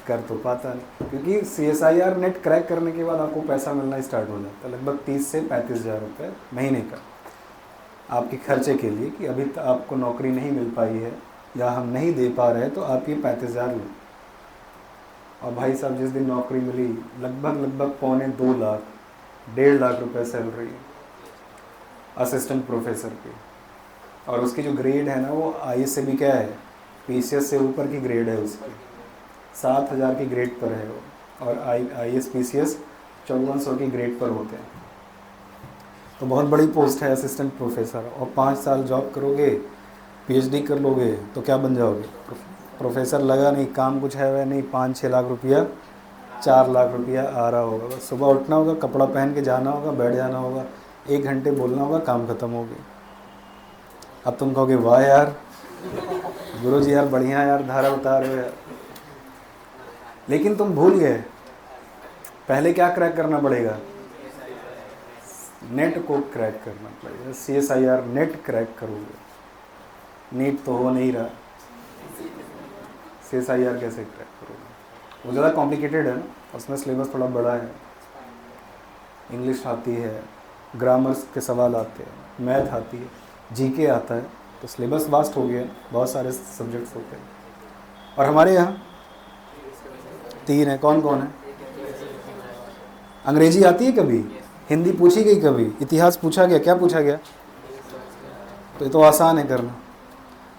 कर तो पाता नहीं, क्योंकि CSIR नेट क्रैक करने के बाद आपको पैसा मिलना स्टार्ट हो जाता है, लगभग 30 से 35 हज़ार रुपये महीने का आपके खर्चे के लिए, कि अभी तक आपको नौकरी नहीं मिल पाई है या हम नहीं दे पा रहे हैं, तो आप ये 35 हज़ार लो। और भाई साहब जिस दिन नौकरी मिली लगभग 2.25 लाख 1.5 लाख रुपये सैलरी असिस्टेंट प्रोफेसर की। और उसकी जो ग्रेड है ना वो IAS से भी क्या है, PCS से ऊपर की ग्रेड है उसकी, 7,000 की ग्रेड पर है वो, और IAS PCS 5400 की ग्रेड पर होते हैं। तो बहुत बड़ी पोस्ट है असिस्टेंट प्रोफेसर, और 5 साल जॉब करोगे, PhD कर लोगे तो क्या बन जाओगे, प्रोफेसर। लगा नहीं, काम कुछ है वह नहीं, 5-6 लाख रुपया, 4 लाख रुपया आ रहा होगा, बस सुबह उठना होगा, कपड़ा पहन के जाना होगा, बैठ जाना होगा, 1 घंटे बोलना होगा, काम ख़त्म हो गया। अब तुम कहोगे वाह यार गुरुजी यार बढ़िया यार धारा बता रहे हो यार, लेकिन तुम भूल गए पहले क्या क्रैक करना पड़ेगा, नेट को क्रैक करना पड़ेगा। CSIR नेट क्रैक करोगे, नीट तो हो नहीं रहा, CSIR कैसे क्रैक करोगे, वो ज़्यादा कॉम्प्लिकेटेड है ना, उसमें सिलेबस थोड़ा बड़ा है, इंग्लिश आती है, ग्रामर्स के सवाल आते हैं, मैथ आती है, GK आता है, तो सिलेबस वास्ट हो गया, बहुत सारे सब्जेक्ट्स होते हैं। और हमारे यहाँ 3 है, कौन कौन है, अंग्रेजी आती है कभी, हिंदी पूछी गई कभी, इतिहास पूछा गया, क्या पूछा गया, तो ये तो आसान है करना।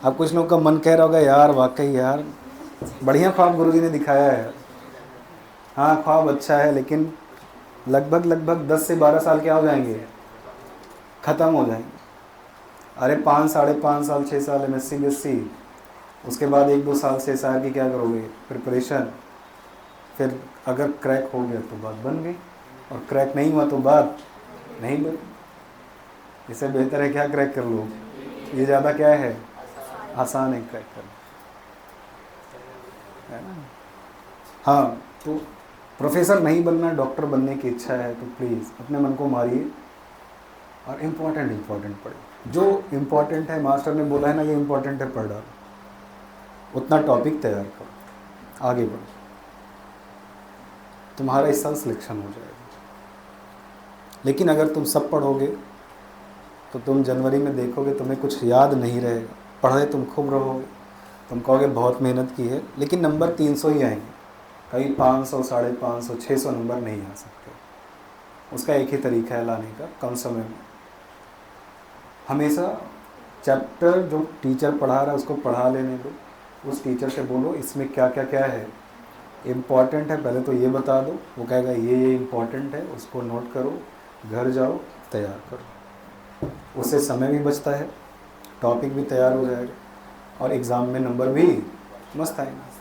अब कुछ लोगों का मन कह रहा होगा यार वाकई यार बढ़िया ख्वाब गुरुजी ने दिखाया है, हाँ ख्वाब अच्छा है, लेकिन लगभग 10 से 12 साल क्या हो जाएंगे, ख़त्म हो जाएंगे। अरे 5 साढ़े 5 साल 6 साल MSc BSc, उसके बाद 1-2 साल से SIR की क्या करोगे प्रिपरेशन, फिर अगर क्रैक हो गया तो बात बन गई, और क्रैक नहीं हुआ तो बात नहीं बनी। इससे बेहतर है क्या क्रैक कर लो, ये ज़्यादा क्या है, आसान है क्रैक करना, है ना। हाँ, तो प्रोफेसर नहीं बनना, डॉक्टर बनने की इच्छा है तो प्लीज़ अपने मन को मारिए और इम्पोर्टेंट पढ़िए। जो इम्पोर्टेंट है, मास्टर ने बोला है ना ये इम्पोर्टेंट है, पढ़ डालो, उतना टॉपिक तैयार करो, आगे बढ़ो, तुम्हारा इस साल सिलेक्शन हो जाएगा। लेकिन अगर तुम सब पढ़ोगे तो तुम जनवरी में देखोगे तुम्हें कुछ याद नहीं रहेगा, पढ़े तुम खूब रहोगे, तुम कहोगे बहुत मेहनत की है, लेकिन नंबर 300 ही आएंगे, कहीं 500 साढ़े 500 600 नंबर नहीं आ सकते। उसका एक ही तरीका है लाने का, कम समय में। हमेशा चैप्टर जो टीचर पढ़ा रहा है उसको पढ़ा लेने दो, उस टीचर से बोलो इसमें क्या क्या क्या है इम्पॉर्टेंट है, पहले तो ये बता दो, वो कहेगा ये इम्पॉर्टेंट है, उसको नोट करो, घर जाओ तैयार करो, उससे समय भी बचता है, टॉपिक भी तैयार हो जाएगा और एग्ज़ाम में नंबर भी मस्त आएंगे।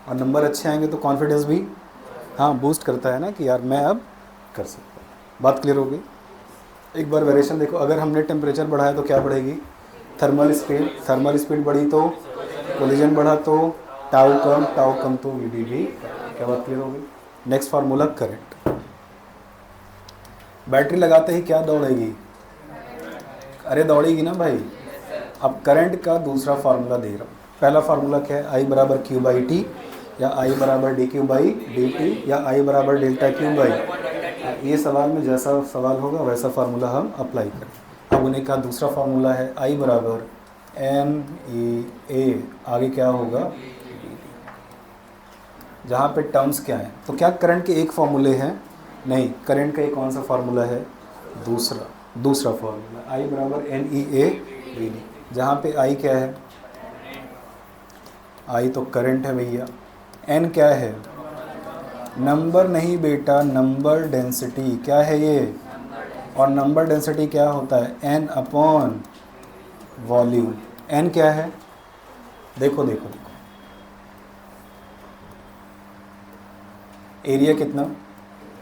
और नंबर अच्छे आएंगे तो कॉन्फिडेंस भी बूस्ट करता है ना कि यार मैं अब कर सकता हूँ। बात क्लियर हो गई। एक बार वेरिएशन देखो, अगर हमने टेम्परेचर बढ़ाया तो क्या बढ़ेगी? थर्मल स्पीड बढ़ी तो कोलिजन बढ़ा तो टाउ कम तो वीडी भी। क्या बात क्लियर हो गई? Next formula current. बैटरी लगाते ही क्या दौड़ेगी? अरे दौड़ेगी ना भाई। अब करंट का दूसरा फार्मूला दे रहा हूँ। पहला फार्मूला क्या है? आई बराबर क्यू बाई टी, या आई बराबर D Q by D T, या आई बराबर डेल्टा क्यू बाई। ये सवाल में जैसा सवाल होगा वैसा फार्मूला हम अप्लाई करें। अब उन्हें का दूसरा फार्मूला है आई बराबर एम ई ए, आगे क्या होगा? जहाँ पे टर्म्स क्या है, तो क्या करंट के एक फार्मूले हैं? नहीं, करंट का एक कौन सा फार्मूला है? दूसरा फार्मूला आई बराबर N E A we D. जहाँ पे आई क्या है? आई तो करंट है भैया। एन क्या है? नंबर नहीं बेटा, नंबर डेंसिटी। क्या है ये? और नंबर डेंसिटी क्या होता है? N upon volume. एन क्या है? देखो एरिया कितना?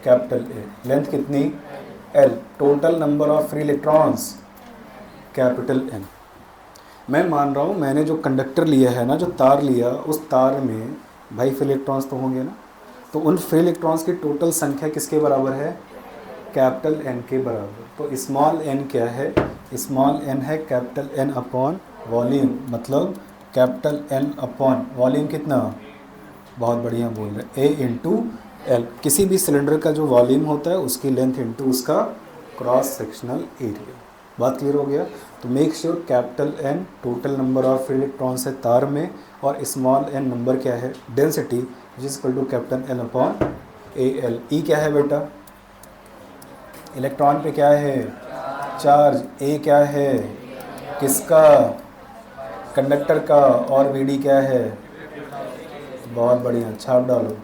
Capital A. लेंथ कितनी? L. Total number of free electrons capital N. मैं मान रहा हूँ मैंने जो कंडक्टर लिया है ना, जो तार लिया, उस तार में भाई फ्री इलेक्ट्रॉन्स तो होंगे ना, तो उन फ्री इलेक्ट्रॉन्स की टोटल संख्या किसके बराबर है? कैपिटल एन के बराबर। तो स्मॉल एन क्या है? स्मॉल एन है कैपिटल एन अपॉन वॉल्यूम, मतलब कैपिटल एन अपॉन वॉल्यूम कितना? बहुत बढ़िया बोल रहे, ए इंटू एल। किसी भी सिलेंडर का जो वॉल्यूम होता है उसकी लेंथ इंटू उसका क्रॉस सेक्शनल एरिया। बात क्लियर हो गया? तो make sure capital N total number of free electrons है तार में, और स्मॉल एन नंबर क्या है? Density, which is equal to capital N upon A l. E क्या है बेटा? इलेक्ट्रॉन पे क्या है? चार्ज। ए क्या है? किसका? कंडक्टर का। और वी डी क्या है? बहुत बढ़िया, छाप डालो।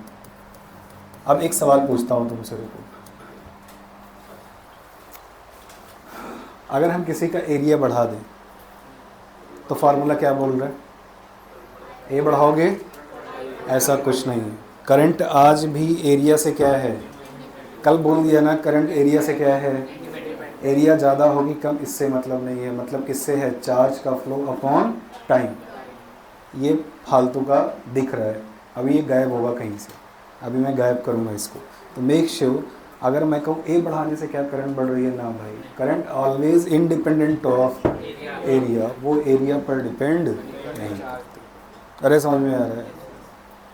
अब एक सवाल पूछता हूँ तुमसे, रुको। अगर हम किसी का एरिया बढ़ा दें तो फार्मूला क्या बोल रहा है? ए बढ़ाओगे? ऐसा कुछ नहीं है। करंट आज भी एरिया से क्या है? कल बोल दिया ना, करंट एरिया से क्या है? एरिया ज़्यादा होगी कम इससे मतलब नहीं है, मतलब किससे है? चार्ज का फ्लो अपॉन टाइम। ये फालतू का दिख रहा है, अभी ये गायब होगा कहीं से, अभी मैं गायब करूँगा इसको। तो मेक श्योर, अगर मैं कहूँ ए बढ़ाने से क्या करंट बढ़ रही है? ना भाई, current always independent of area, वो एरिया पर डिपेंड नहीं करती। अरे समझ में आ रहा है?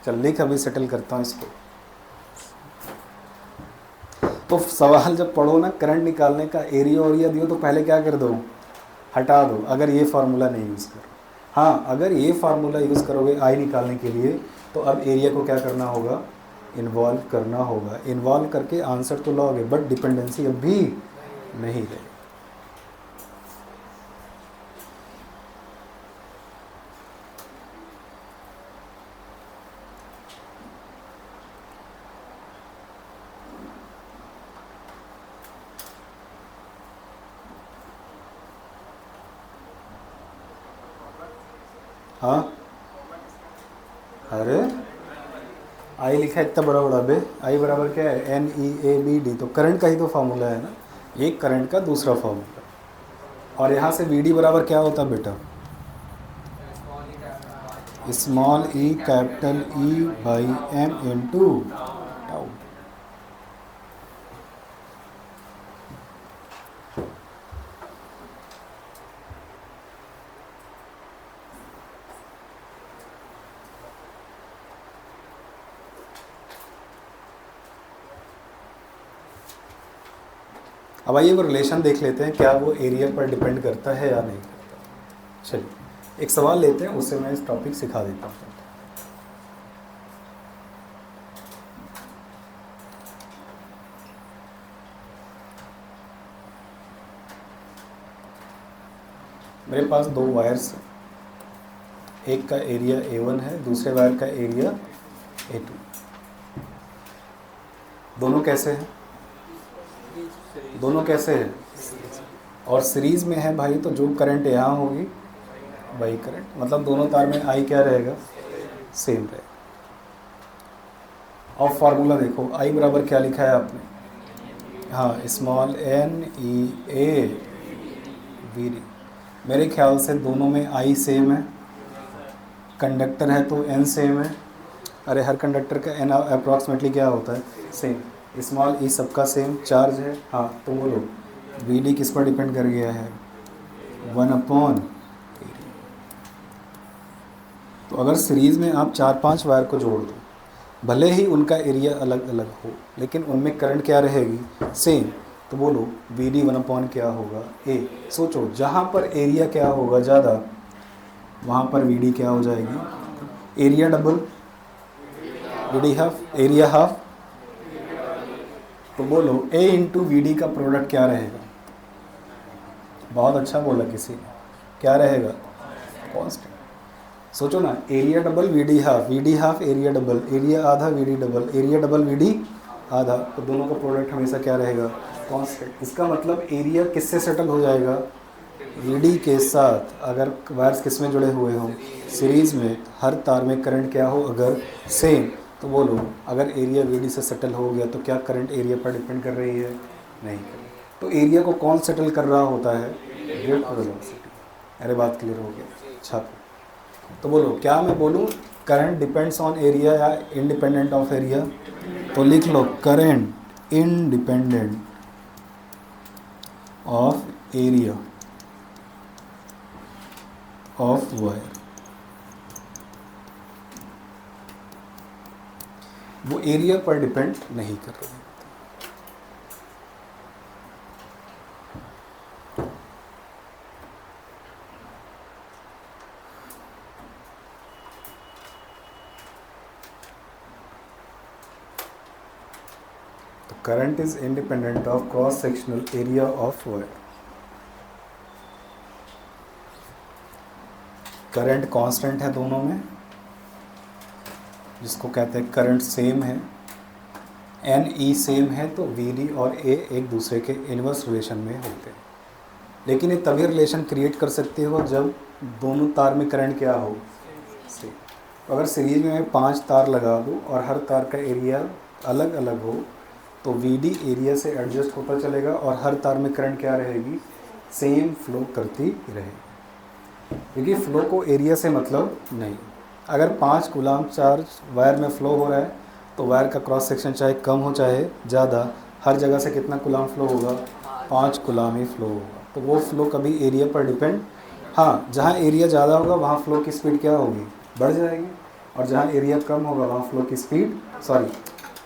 चल लिख, अभी सेटल करता हूँ इसको। तो सवाल जब पढ़ो ना, करंट निकालने का एरिया दियो तो पहले क्या कर दो? हटा दो, अगर ये फार्मूला नहीं यूज़ करो। हाँ, अगर ये फार्मूला यूज़ करोगे आई निकालने के लिए, तो अब एरिया को क्या करना होगा? इन्वॉल्व करना होगा। इन्वॉल्व करके आंसर तो लोगे, बट डिपेंडेंसी अब भी नहीं रहे। हाँ, अरे आई लिखा है इतना बड़ा बड़ा बे। आई बराबर क्या है? N E A B D. तो करंट का ही तो फार्मूला है ना, ये करंट का दूसरा फार्मूला। और यहाँ से वी डी बराबर क्या होता है बेटा? Small E capital E by M into tau. अब आइए वो रिलेशन देख लेते हैं, क्या वो एरिया पर डिपेंड करता है या नहीं करता। चलिए एक सवाल लेते हैं, उससे मैं इस टॉपिक सिखा देता हूँ। मेरे पास दो वायर्स हैं, एक का एरिया A1 है, दूसरे वायर का एरिया A2। दोनों कैसे हैं? दोनों कैसे हैं, और सीरीज़ में है भाई, तो जो करंट यहाँ होगी वही करंट, मतलब दोनों तार में आई क्या रहेगा, सेम रहेगा। और फार्मूला देखो, आई बराबर क्या लिखा है आपने, हाँ, small N E A we D. मेरे ख्याल से दोनों में आई सेम है, कंडक्टर है तो एन सेम है। अरे हर कंडक्टर का एन अप्रॉक्सीमेटली क्या होता है, सेम। स्मॉल ई सबका सेम चार्ज है, हाँ, तो बोलो वी डी किस पर डिपेंड कर गया है, 1/। तो अगर सीरीज़ में आप 4-5 वायर को जोड़ दो, भले ही उनका एरिया अलग अलग हो, लेकिन उनमें करंट क्या रहेगी, सेम। तो बोलो वी डी 1/, क्या होगा, ए। सोचो, जहाँ पर एरिया क्या होगा ज़्यादा, वहाँ पर वी डी क्या हो जाएगी, area double, we D half, area half. तो बोलो ए इंटू वी डी का प्रोडक्ट क्या रहेगा, बहुत अच्छा बोला किसी ने, क्या रहेगा, कांस्टेंट। सोचो ना, area double we D half area double, area आधा v d double, area double we d आधा, तो दोनों का प्रोडक्ट हमेशा क्या रहेगा, कांस्टेंट। इसका मतलब एरिया किससे सेटल हो जाएगा, वी डी के साथ। अगर वायर्स किस में जुड़े हुए हों, सीरीज़ में, हर तार में करंट क्या हो अगर सेम, तो बोलो अगर एरिया वी डी से सेटल हो गया तो क्या करंट एरिया पर डिपेंड कर रही है, नहीं कर रही। तो एरिया को कौन सेटल कर रहा होता है, ड्रिफ्ट वेलोसिटी। अरे बात क्लियर हो गया, अच्छा। तो बोलो क्या मैं बोलूँ, करंट डिपेंड्स ऑन एरिया या इंडिपेंडेंट ऑफ एरिया, तो लिख लो current independent of area of wire. वो एरिया पर डिपेंड नहीं कर रहे। Current is independent of cross sectional area of wire. Current constant है दोनों में, जिसको कहते हैं करंट सेम है, एन ई सेम है, तो वी डी और ए एक दूसरे के इनवर्स रिलेशन में होते हैं। लेकिन ये तभी रिलेशन क्रिएट कर सकते हो जब दोनों तार में करंट क्या हो, सेम। तो अगर सीरीज में मैं 5 तार लगा दूँ और हर तार का एरिया अलग अलग हो, तो वी डी एरिया से एडजस्ट होता चलेगा और हर तार में करंट क्या रहेगी, सेम फ्लो करती रहेगी, क्योंकि फ्लो को एरिया से मतलब नहीं। अगर 5 कूलाम चार्ज वायर में फ़्लो हो रहा है, तो वायर का क्रॉस सेक्शन चाहे कम हो चाहे ज़्यादा, हर जगह से कितना कूलाम फ्लो होगा, 5 कूलाम ही फ्लो होगा। तो वो फ्लो कभी एरिया पर डिपेंड, हाँ, जहाँ एरिया ज़्यादा होगा वहाँ फ्लो की स्पीड क्या होगी, बढ़ जाएगी, और जहाँ एरिया कम होगा वहाँ फ्लो की स्पीड,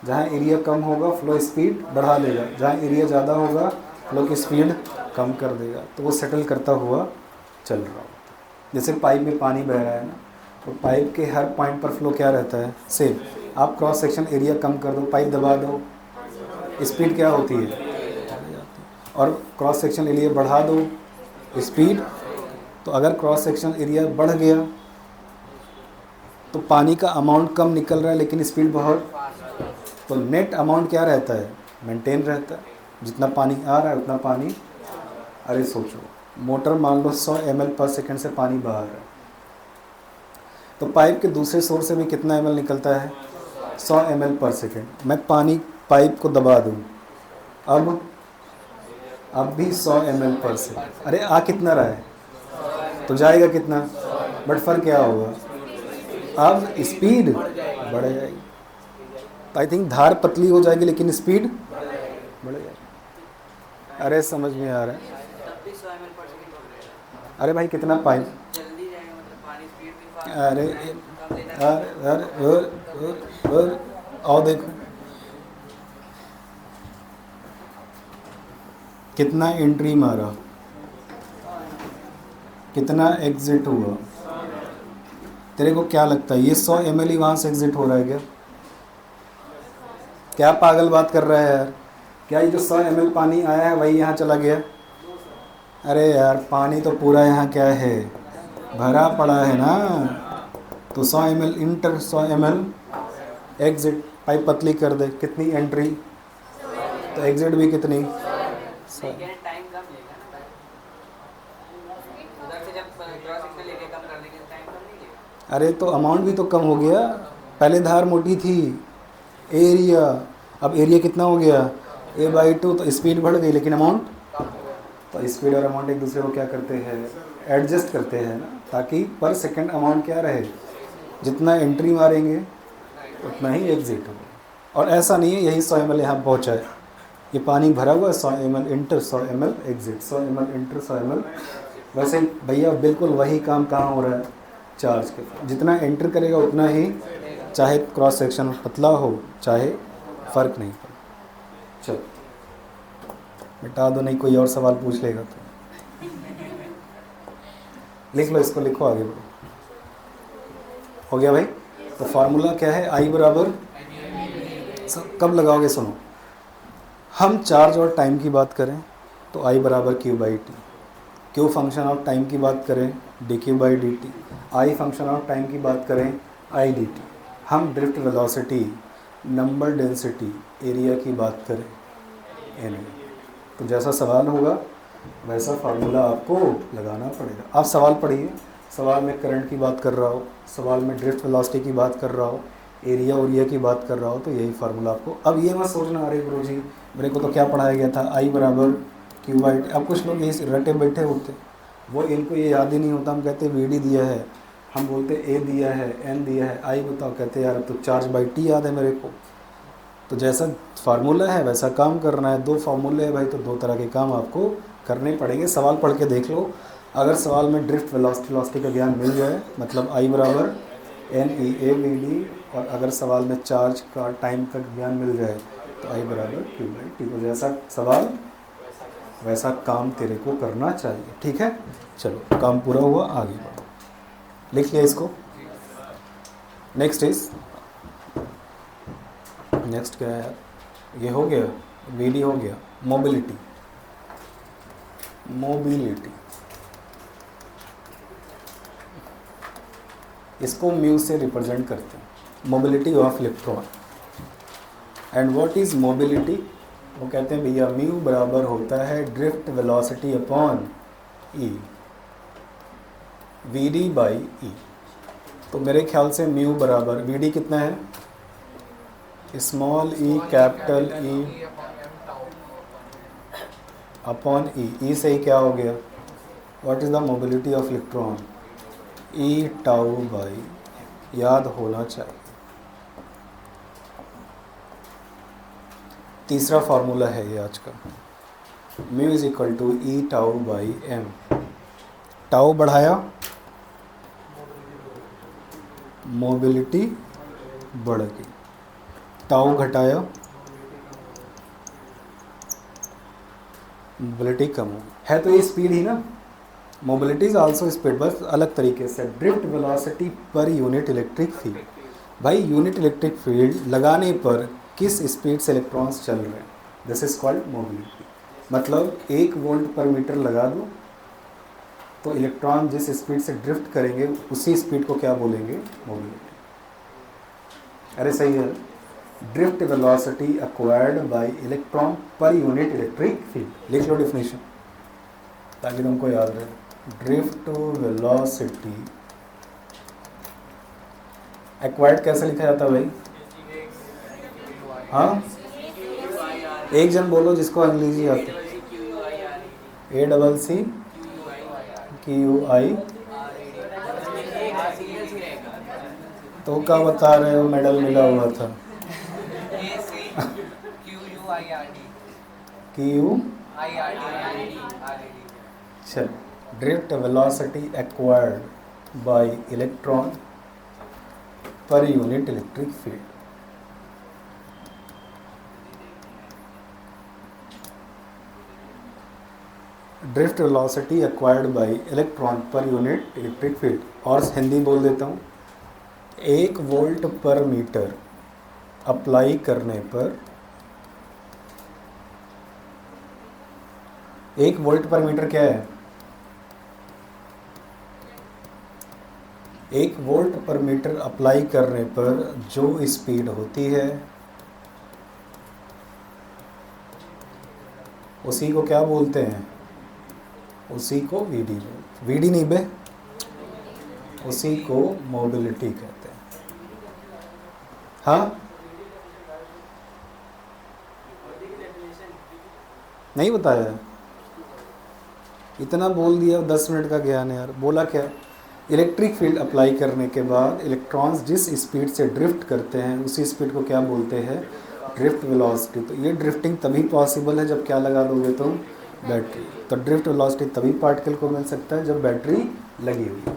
जहाँ एरिया कम होगा फ्लो स्पीड बढ़ा देगा, जहाँ एरिया ज़्यादा होगा फ्लो की स्पीड कम कर देगा। तो वो सेटल करता हुआ चल रहा होता है। जैसे पाइप में पानी बह रहा है ना, तो पाइप के हर पॉइंट पर फ्लो क्या रहता है, सेम। आप क्रॉस सेक्शन एरिया कम कर दो, पाइप दबा दो, स्पीड क्या होती है, और क्रॉस सेक्शन एरिया बढ़ा दो, स्पीड। तो अगर क्रॉस सेक्शन एरिया बढ़ गया तो पानी का अमाउंट कम निकल रहा है लेकिन स्पीड बहुत, तो नेट अमाउंट क्या रहता है, मेंटेन रहता है। जितना पानी आ रहा है उतना पानी, अरे सोचो, मोटर मान लो 100 ml/s से पानी बहा रहा है, तो पाइप के दूसरे सोर्स से भी कितना ml निकलता है, 100 ml/s। मैं पानी पाइप को दबा दूँ, अब भी 100 ml/s। अरे आ कितना रहा है, तो जाएगा कितना, बट फर्क क्या होगा, अब स्पीड बढ़ जाएगी। तो आई थिंक धार पतली हो जाएगी लेकिन स्पीड बढ़ जाएगी। अरे समझ में आ रहा है, अरे भाई कितना पाइप, अरे आओ देखो कितना एंट्री मारा, कितना एग्जिट हुआ। तेरे को क्या लगता है ये 100 ml ही वहाँ से एग्जिट हो रहा है क्या? क्या पागल बात कर रहा है यार, क्या ये जो 100 ml पानी आया है वही यहाँ चला गया? अरे यार पानी तो पूरा यहाँ क्या है, भरा पड़ा है ना। तो 100 ml inter 100 ml exit, pipe पतली कर दे, कितनी एंट्री, तो एग्जिट भी कितनी, टाइम कम लेगा ना, उधर से जब क्रॉस सेक्शन लेके कम कर देंगे टाइम कम नहीं लेगा। अरे तो अमाउंट भी तो कम हो गया, पहले धार मोटी थी एरिया, अब एरिया कितना हो गया A/2, तो स्पीड बढ़ गई लेकिन अमाउंट, तो स्पीड और अमाउंट एक दूसरे को क्या करते हैं, एडजस्ट करते हैं ना, ताकि पर सेकंड अमाउंट क्या रहे, जितना एंट्री मारेंगे उतना ही एग्जिट होगा। और ऐसा नहीं है यही 100 ml यहाँ पहुँचा है, ये पानी भरा हुआ है, 100 ml inter 100 ml exit, 100 ml inter 100 ml। वैसे भैया बिल्कुल वही काम कहाँ हो रहा है, चार्ज के, जितना एंटर करेगा उतना ही, चाहे क्रॉस सेक्शन पतला हो चाहे फ़र्क नहीं पड़े। चलो मिटा दो, नहीं कोई और सवाल पूछ लेगा तो लिख लो, इसको लिखो, आगे बढ़ो। हो गया भाई। तो फार्मूला क्या है, I बराबर, कब लगाओगे सुनो, हम चार्ज और टाइम की बात करें तो I बराबर Q/T, Q function of time की बात करें dQ/dt, I function of time की बात करें I/dt, हम drift velocity, number density, area की बात करें N। तो जैसा सवाल होगा वैसा फार्मूला आपको लगाना पड़ेगा। आप सवाल पढ़िए, सवाल में करंट की बात कर रहा हो, सवाल में ड्रिफ्ट वेलोसिटी की बात कर रहा हो, एरिया ओरिया की बात कर रहा हो, तो यही फार्मूला आपको। अब ये मत सोचना अरे गुरुजी मेरे को तो क्या पढ़ाया गया था, I बराबर Q/T। अब कुछ लोग यही रटे बैठे होते, वो इनको ये याद ही नहीं होता। हम कहते VD दिया है, हम बोलते A दिया है, N दिया है, I बताओ, कहते यार तो चार्ज/T याद है मेरे को। तो जैसा फार्मूला है वैसा काम करना है, दो फार्मूले है भाई, तो दो तरह के काम आपको करने पड़ेंगे। सवाल पढ़ के देख लो, अगर सवाल में ड्रिफ्ट वेलोसिटी का ज्ञान मिल जाए मतलब I बराबर NEAVD, और अगर सवाल में चार्ज का टाइम का ज्ञान मिल जाए तो I बराबर Q/T। तो जैसा सवाल वैसा काम तेरे को करना चाहिए, ठीक है। चलो काम पूरा हुआ, आगे बढ़ो, लिख लिया इसको। नेक्स्ट क्या है यार, ये हो गया, VD हो गया, मोबिलिटी। इसको म्यू से रिप्रेजेंट करते हैं, mobility of electron. And what is mobility, वो कहते हैं भैया म्यू बराबर होता है drift velocity upon E, VD/E। तो मेरे ख्याल से म्यू बराबर VD कितना है, small e capital E upon E से ही क्या हो गया, what is the mobility of electron, E/τ/, याद होना चाहिए। तीसरा फार्मूला है ये आज का, mu is equal to E/τ/m। Tau बढ़ाया मोबिलिटी बढ़ गई, टाउ घटाया मोबिलिटी कम हो, है तो ये स्पीड ही ना। मोबिलिटी इज आल्सो स्पीड, बस अलग तरीके से। Drift velocity per unit electric field, भाई यूनिट इलेक्ट्रिक फील्ड लगाने पर किस स्पीड से इलेक्ट्रॉन्स चल रहे हैं, दिस इज कॉल्ड मोबिलिटी। मतलब 1 वोल्ट पर मीटर लगा दो तो इलेक्ट्रॉन जिस स्पीड से ड्रिफ्ट करेंगे उसी स्पीड को क्या बोलेंगे, मोबिलिटी। अरे सही है, drift velocity acquired by electron per unit electric field. लिख लो डेफिनेशन ताकि तुमको याद रहे। ड्रिफ्ट वेलोसिटी एक्वायर्ड कैसे लिखा जाता है भाई, हाँ एक जन बोलो जिसको अंग्रेजी आती है, ACCQI। तो क्या बता रहे हो, मेडल मिला हुआ था चल, drift velocity acquired by electron per unit electric field. Drift velocity acquired by electron per unit electric field, और हिंदी बोल देता हूँ, 1 वोल्ट पर मीटर अप्लाई करने पर, 1 वोल्ट पर मीटर क्या है, 1 वोल्ट पर मीटर अप्लाई करने पर जो स्पीड होती है उसी को क्या बोलते हैं? उसी को वीडी, वीडी नहीं बे, उसी को मोबिलिटी कहते हैं। हाँ, नहीं बताया? इतना बोल दिया, 10 मिनट का ज्ञान है यार। बोला क्या? इलेक्ट्रिक फील्ड अप्लाई करने के बाद इलेक्ट्रॉन्स जिस स्पीड से ड्रिफ्ट करते हैं उसी स्पीड को क्या बोलते हैं? Drift velocity. तो ये ड्रिफ्टिंग तभी पॉसिबल है जब क्या लगा दोगे तुम? बैटरी। तो ड्रिफ्ट वेलोसिटी तभी पार्टिकल को मिल सकता है जब बैटरी लगी हुई है।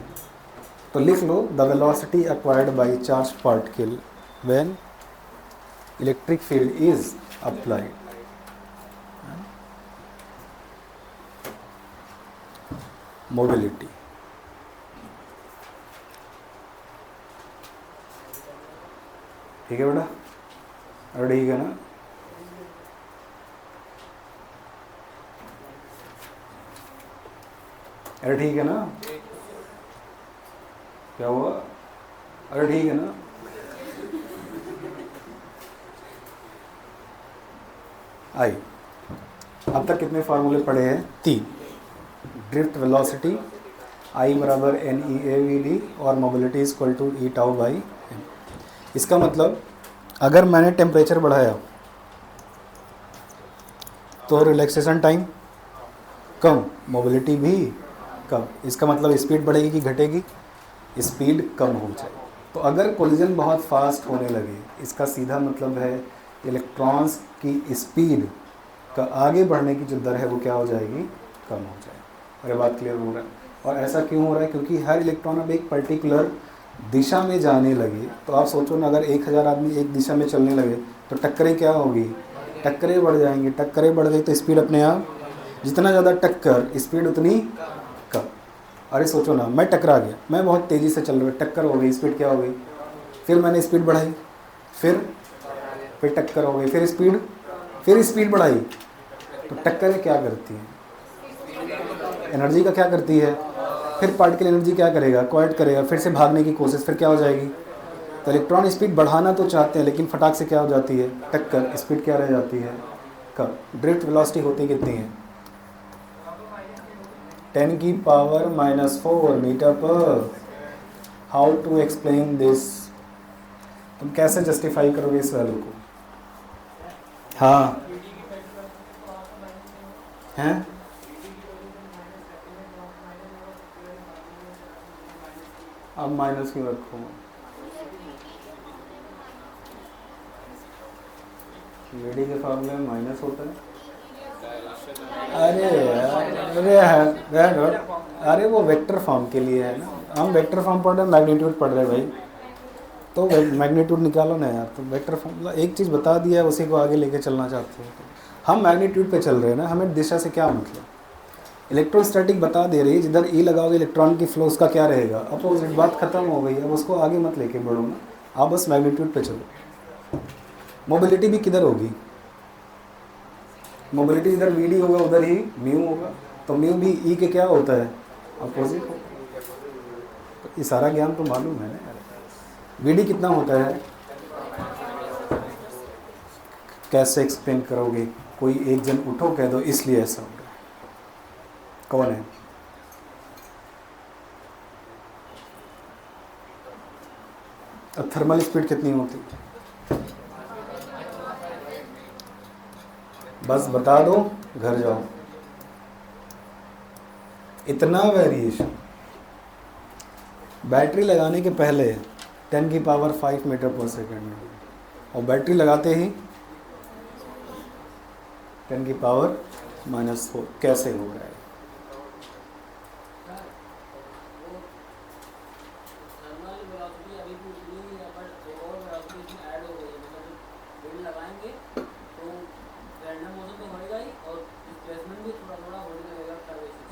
तो लिख लो, the velocity acquired by charge particle when electric field is applied. Mobility. ठीक है बेटा? अरे ठीक है ना? अरे ठीक है ना? क्या हुआ? अरे ठीक है ना? आई। अब तक कितने फार्मूले पढ़े हैं? 3। ड्रिफ्ट वेलोसिटी आई बराबर N E A we d और mobility is equal to e tau by m. इसका मतलब अगर मैंने टेम्परेचर बढ़ाया तो रिलैक्सेशन टाइम कम, मोबिलिटी भी कम। इसका मतलब स्पीड बढ़ेगी कि घटेगी? स्पीड कम हो जाए। तो अगर कोलिजन बहुत फास्ट होने लगे, इसका सीधा मतलब है इलेक्ट्रॉन्स की स्पीड का आगे बढ़ने की जो दर है वो क्या हो जाएगी? कम हो जाएगी। अरे बात क्लियर हो रहा है? और ऐसा क्यों हो रहा है? क्योंकि हर इलेक्ट्रॉन अब एक पर्टिकुलर दिशा में जाने लगे। तो आप सोचो ना, अगर 1000 आदमी एक दिशा में चलने लगे तो टक्करें क्या होगी? टक्करें बढ़ जाएंगी। टक्करें बढ़ गई तो स्पीड अपने आप, जितना ज़्यादा टक्कर स्पीड उतनी कम। अरे सोचो ना, मैं टकरा गया, मैं बहुत तेज़ी से चल रहा हूँ, टक्कर हो गई, स्पीड क्या हो गई? फिर मैंने स्पीड बढ़ाई, फिर टक्कर हो गई, फिर स्पीड बढ़ाई। तो टक्करें क्या करती हैं? एनर्जी का क्या करती है? फिर पार्टिकल एनर्जी क्या करेगा? क्वाइट करेगा, फिर से भागने की कोशिश, फिर क्या हो जाएगी? तो इलेक्ट्रॉन स्पीड बढ़ाना तो चाहते हैं लेकिन फटाक से क्या हो जाती है? टक्कर। स्पीड क्या रह जाती है? कम। ड्रिफ्ट वेलोसिटी होती कितनी है? 10 की पावर -4 मीटर पर। How to explain this? तुम कैसे जस्टिफाई करोगे इस वैल्यू को? हाँ हैं? अब माइनस क्यों रखो? वीडी के फॉर्मूले में माइनस होता है। अरे वो वेक्टर फॉर्म के लिए है ना। हम वेक्टर फॉर्म पढ़ रहे हैं, मैग्नीट्यूड पढ़ रहे हैं भाई। तो मैग्नीट्यूड निकालो ना यार। तो वेक्टर फॉर्म एक चीज़ बता दिया है, उसी को आगे लेके चलना चाहते हो। हम मैग्नीट्यूड पे चल रहे हैं ना, हमें दिशा से क्या मतलब? इलेक्ट्रोस्टैटिक बता दे रही है, जिधर ई लगाओगे इलेक्ट्रॉन की फ्लो उसका क्या रहेगा? अपोजिट। बात खत्म हो गई। अब उसको आगे मत लेके बढ़ो ना, आप बस मैग्नीट्यूड पे चलो। मोबिलिटी भी किधर होगी? मोबिलिटी इधर वी डी होगा, उधर ही म्यू होगा। तो म्यू भी ई के क्या होता है? अपोजिट होगा। तो ये सारा ज्ञान तो मालूम है ना। वी डी कितना होता है? कैसे एक्सप्लेन करोगे? कोई एक जन उठो कह दो इसलिए ऐसा हो रहा है। कौन है? अब थर्मल स्पीड कितनी होती? बस बता दो, घर जाओ। इतना वेरिएशन। बैटरी लगाने के पहले 10 की पावर 5 मीटर पर सेकेंड में, और बैटरी लगाते ही 10 की पावर -4। कैसे हो रहा है?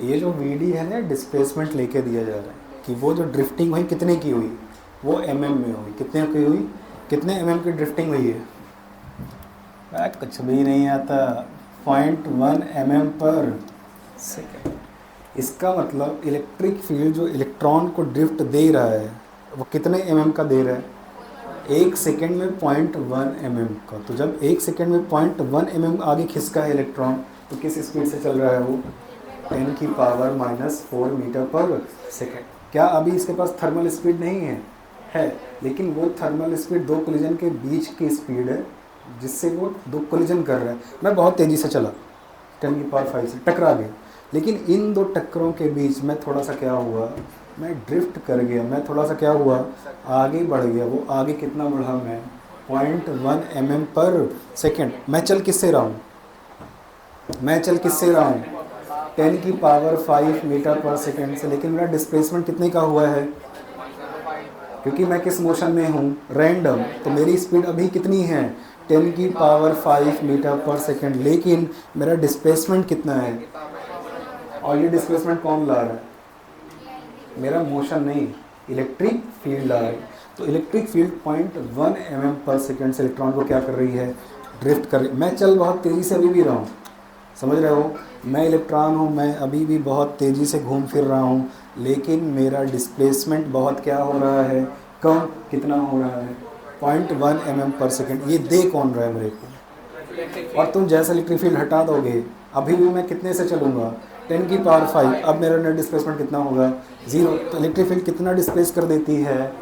ये जो वीडी है ना, डिस्प्लेसमेंट लेके दिया जा रहा है कि वो जो ड्रिफ्टिंग हुई कितने की हुई? वो mm में हुई। कितने की हुई? कितने mm की ड्रिफ्टिंग हुई है? कुछ भी नहीं आता। 0.1 mm पर सेकेंड। इसका मतलब इलेक्ट्रिक फील्ड जो इलेक्ट्रॉन को ड्रिफ्ट दे रहा है वो कितने mm का दे रहा है? 1 सेकेंड में 0.1 mm का। तो जब 1 सेकेंड में 0.1 mm आगे खिसका है इलेक्ट्रॉन, तो किस स्पीड से चल रहा है वो? 10⁻⁻4 मीटर पर सेकेंड। क्या अभी इसके पास थर्मल स्पीड नहीं है? है, लेकिन वो थर्मल स्पीड दो कोलिजन के बीच की स्पीड है जिससे वो दो कोलिजन कर रहा है। मैं बहुत तेज़ी से चला 10⁵ से, टकरा गया, लेकिन इन दो टक्करों के बीच में थोड़ा सा क्या हुआ, मैं ड्रिफ्ट कर गया, मैं थोड़ा सा क्या हुआ, आगे बढ़ गया। वो आगे कितना बढ़ा मैं? 0.1 mm पर सेकेंड। मैं चल किससे रहा हूँ? मैं चल किससे रहा हूँ? 10⁵ मीटर पर सेकेंड से, लेकिन मेरा डिस्प्लेसमेंट कितने का हुआ है? क्योंकि मैं किस मोशन में हूँ? रैंडम। तो मेरी स्पीड अभी कितनी है? 10⁵ मीटर पर सेकेंड, लेकिन मेरा डिस्प्लेसमेंट कितना है? और ये डिस्प्लेसमेंट कौन ला रहा है? मेरा मोशन नहीं, इलेक्ट्रिक फील्ड आ रहा है। तो इलेक्ट्रिक फील्ड 0.1 mm पर सेकेंड से इलेक्ट्रॉन को क्या कर रही है? ड्रिफ्ट कर रही। मैं चल बहुत तेज़ी से अभी भी रहा हूँ, समझ रहे हो? मैं इलेक्ट्रॉन हूँ, मैं अभी भी बहुत तेज़ी से घूम फिर रहा हूँ, लेकिन मेरा डिस्प्लेसमेंट बहुत क्या हो रहा है? कम। कितना हो रहा है? 0.1 mm पर सेकेंड। ये दे कौन रहा है मेरे को? और तुम जैसे इलेक्ट्रिक फील्ड हटा दोगे, अभी भी मैं कितने से चलूँगा? 10⁵। अब मेरा नेट डिस्प्लेसमेंट कितना होगा? 0। तो इलेक्ट्रिक फील्ड कितना डिस्प्लेस कर देती है?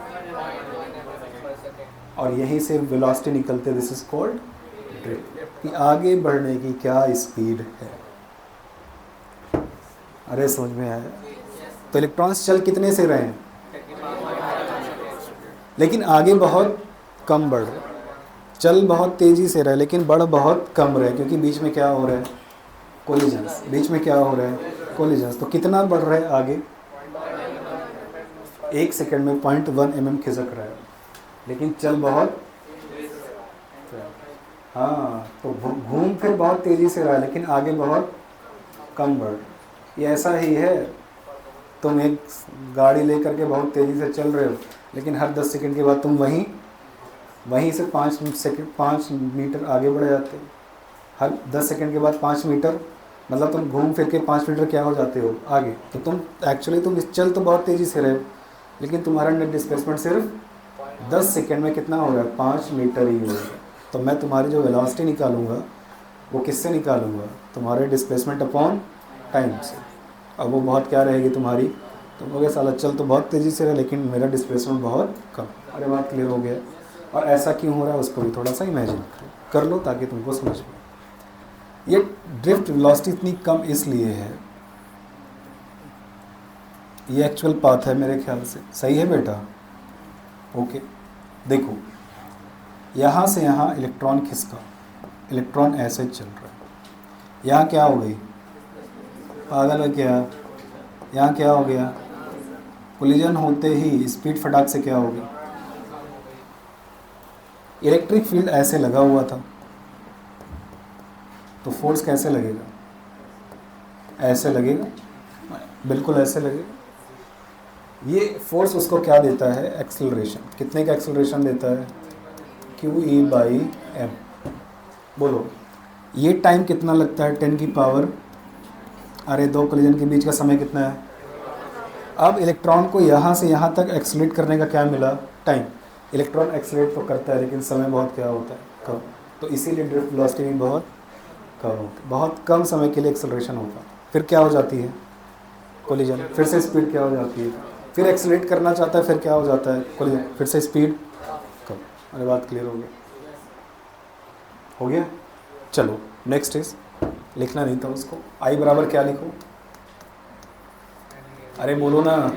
और यहीं से वेलोसिटी निकलते, दिस इज कॉल्ड ड्रिफ्ट। कि आगे बढ़ने की क्या स्पीड है? अरे समझ में आया? तो इलेक्ट्रॉन्स चल कितने से रहे हैं? लेकिन आगे बहुत कम बढ़ रहे। चल बहुत तेज़ी से रहे लेकिन बढ़ बहुत कम रहे, क्योंकि बीच में क्या हो रहा है? कोलिजन्स। बीच में क्या हो रहा है? कोलिजन्स। तो कितना बढ़ रहा है आगे? 1 सेकेंड में 0.1 mm खिसक रहा है, लेकिन चल बहुत, हाँ, तो घूम फिर बहुत तेज़ी से रहा है, लेकिन आगे बहुत कम बढ़। ये ऐसा ही है, तुम एक गाड़ी लेकर के बहुत तेज़ी से चल रहे हो, लेकिन हर 10 सेकंड के बाद तुम वहीं से 5 मीटर आगे बढ़ जाते हो। हर 10 सेकंड के बाद 5 मीटर, मतलब तुम घूम फिर के 5 मीटर क्या हो जाते हो? आगे। तो तुम एक्चुअली तुम चल तो बहुत तेज़ी से रहे, लेकिन तुम्हारा नेट डिस्प्लेसमेंट सिर्फ 10 सेकंड में कितना हो रहा है? 5 मीटर ही हो रहा है। तो मैं तुम्हारी जो वेलोसिटी निकालूंगा वो किससे निकालूंगा? तुम्हारे डिस्प्लेसमेंट अपॉन टाइम से। अब वो बहुत क्या रहेगी तुम्हारी? तुम लोग साला चल तो बहुत तेज़ी से रहे, लेकिन मेरा डिस्प्लेसमेंट बहुत कम। अरे बात क्लियर हो गया? और ऐसा क्यों हो रहा है उसको भी थोड़ा सा इमेजिन कर लो ताकि तुमको समझ में। ये ड्रिफ्ट वेलोसिटी इतनी कम इसलिए है, ये एक्चुअल पाथ है मेरे ख्याल से, सही है बेटा? ओके, देखो यहाँ से यहाँ इलेक्ट्रॉन खिसका, इलेक्ट्रॉन ऐसे चल रहा है, यहाँ क्या हो गई? पागल है क्या? यहाँ क्या हो गया? कोलिजन होते ही स्पीड फटाक से क्या होगी? इलेक्ट्रिक फील्ड ऐसे लगा हुआ था, तो फोर्स कैसे लगेगा? ऐसे लगेगा, बिल्कुल ऐसे लगेगा। ये फोर्स उसको क्या देता है? एक्सेलरेशन। कितने का एक्सेलरेशन देता है? QE/m। बोलो, ये टाइम कितना लगता है? 10 की पावर, अरे दो कोलिजन के बीच का समय कितना है? अब इलेक्ट्रॉन को यहाँ से यहाँ तक एक्सेलरेट करने का क्या मिला? टाइम। इलेक्ट्रॉन एक्सेलरेट तो करता है, लेकिन समय बहुत क्या होता है? कम। तो इसीलिए ड्रिफ्ट वेलोसिटी भी बहुत कम होती है, बहुत कम समय के लिए एक्सेलरेशन होता है। फिर क्या हो जाती है? कोलिजन। फिर से स्पीड क्या हो जाती है? फिर एक्सेलरेट करना चाहता है, फिर क्या हो जाता है? कोलिजन। फिर से स्पीड कम। अरे बात क्लियर हो गया? हो गया? चलो नेक्स्ट इज, लिखना नहीं था उसको। आई बराबर क्या लिखो? अरे बोलो ना,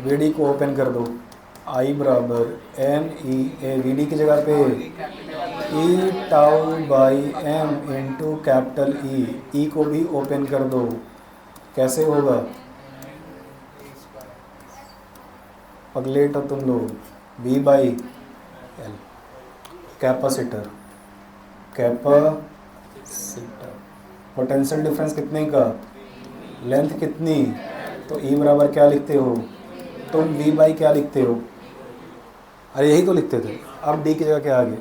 VD को ओपन कर दो। आई बराबर NEA, VD की जगह पे E/m इंटू कैपिटल E को भी ओपन कर दो। कैसे होगा? पगलेट हो तुम लोग। V/L, कैपेसिटर, पोटेंशियल डिफरेंस कितने का? लेंथ कितनी? तो E बराबर क्या लिखते हो तुम? V/ क्या लिखते हो? अरे यही तो लिखते थे। अब D की जगह क्या आ गया?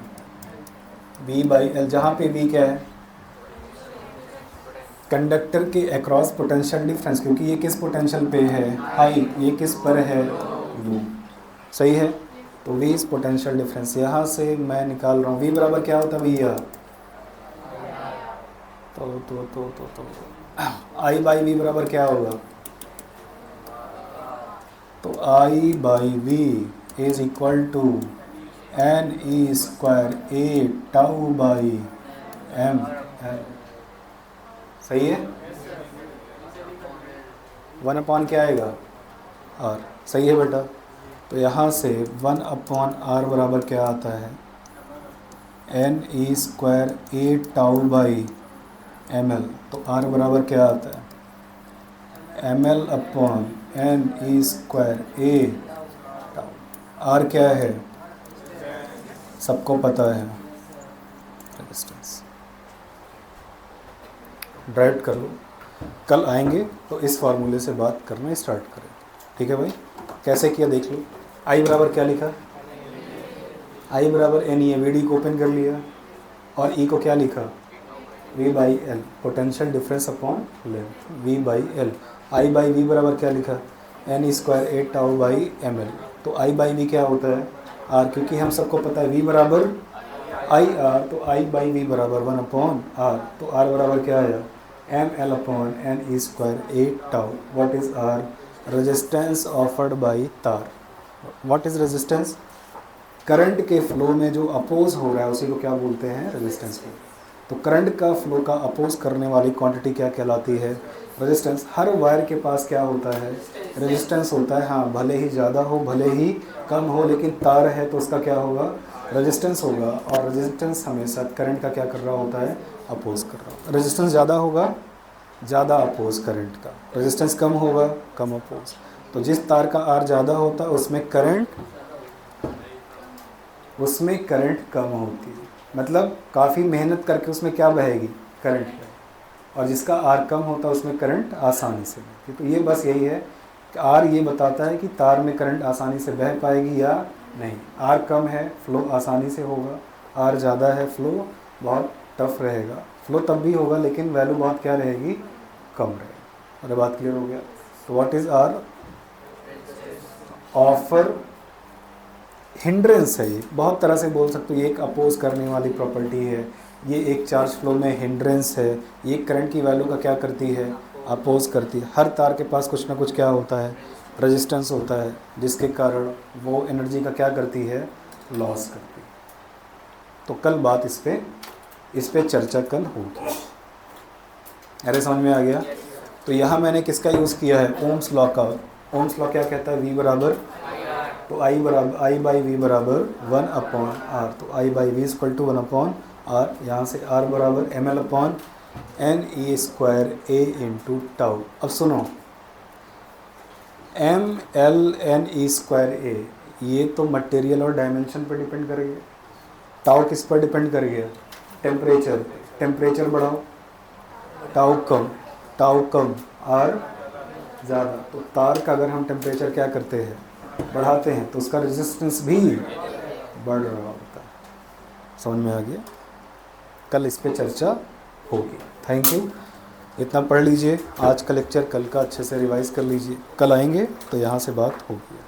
V/L, जहाँ पे V क्या है? कंडक्टर के अक्रॉस पोटेंशियल डिफरेंस, क्योंकि ये किस पोटेंशियल पे है? हाई। ये किस पर है? U। सही है? तो V इस पोटेंशियल डिफरेंस, यहाँ से मैं निकाल रहा हूँ V बराबर क्या होता है भैया? तो आई बाई वी बराबर क्या होगा? तो I by V is equal to n E square A tau by M l. सही है? 1 अपॉन क्या आएगा? आर। सही है बेटा? तो यहाँ से 1/r बराबर क्या आता है? N E square A tau by M L. तो आर बराबर क्या आता है? M L upon N E square A tau. R क्या है? सबको पता है, रेजिस्टेंस। ड्राइव कर लो। कल आएंगे तो इस फार्मूले से बात करना स्टार्ट करें। ठीक है भाई? कैसे किया देख लो। आई बराबर क्या लिखा? आई बराबर एन ई है, वी डी को ओपन कर लिया और ई को क्या लिखा? V by L, potential difference upon length, V by L. I by V बराबर क्या लिखा? N square A tau by M L. तो आई बाई वी क्या होता है? आर, क्योंकि हम सबको पता है वी बराबर आई आर, तो आई बाई वी बराबर 1/r। तो आर बराबर क्या आया? M L upon N E square A tau. What is R? Resistance offered by तार। What is resistance? करंट के फ्लो में जो अपोज हो रहा है उसी को क्या बोलते हैं? रेजिस्टेंस को। तो करंट का फ्लो का अपोज करने वाली क्वांटिटी क्या कहलाती है? रेजिस्टेंस। हर वायर के पास क्या होता है? रेजिस्टेंस होता है। हाँ, भले ही ज़्यादा हो भले ही कम हो, लेकिन तार है तो उसका क्या होगा? रेजिस्टेंस होगा। और रेजिस्टेंस हमेशा करंट का क्या कर रहा होता है? अपोज कर रहा होता है। रेजिस्टेंस ज़्यादा होगा ज़्यादा अपोज करंट का, रेजिस्टेंस कम होगा कम अपोज। तो जिस तार का आर ज़्यादा होता है उसमें करंट कम होती है, मतलब काफ़ी मेहनत करके उसमें क्या बहेगी? करंट बहेगी। और जिसका आर कम होता है उसमें करंट आसानी से बहती है। तो ये बस यही है कि आर ये बताता है कि तार में करंट आसानी से बह पाएगी या नहीं। आर कम है, फ्लो आसानी से होगा। आर ज़्यादा है, फ्लो बहुत टफ रहेगा। फ्लो तब भी होगा लेकिन वैल्यू बहुत क्या रहेगी? कम रहेगी। अरे बात क्लियर हो गया? तो what is R? Offer hindrance है। ये बहुत तरह से बोल सकते हो। ये एक अपोज करने वाली प्रॉपर्टी है, ये एक चार्ज फ्लो में हिंड्रेंस है, ये करंट की वैल्यू का क्या करती है? अपोज करती है। हर तार के पास कुछ ना कुछ क्या होता है? रेजिस्टेंस होता है, जिसके कारण वो एनर्जी का क्या करती है? लॉस करती है। तो कल बात इस पे चर्चा कल होगी। अरे समझ में आ गया? तो यहाँ मैंने किसका यूज़ किया है? ओम्स लॉ का। ओम्स लॉ क्या कहता है? वी बराबर, तो आई बाई वी बराबर 1/r। तो I by v equal to 1/r। यहाँ से r बराबर m L upon N E square a into tau. अब सुनो, m l n E square a, ये तो मटेरियल और डायमेंशन पर डिपेंड करेगा। टाउ किस पर डिपेंड करेगा? टेम्परेचर। टेम्परेचर बढ़ाओ, टाउ कम आर ज़्यादा। तो तार का अगर हम टेम्परेचर क्या करते हैं? बढ़ाते हैं, तो उसका रेजिस्टेंस भी बढ़ रहा होता है। समझ में आ गया? कल इस पे चर्चा होगी। Thank you. इतना पढ़ लीजिए आज का लेक्चर, कल का अच्छे से रिवाइज कर लीजिए। कल आएंगे तो यहाँ से बात होगी।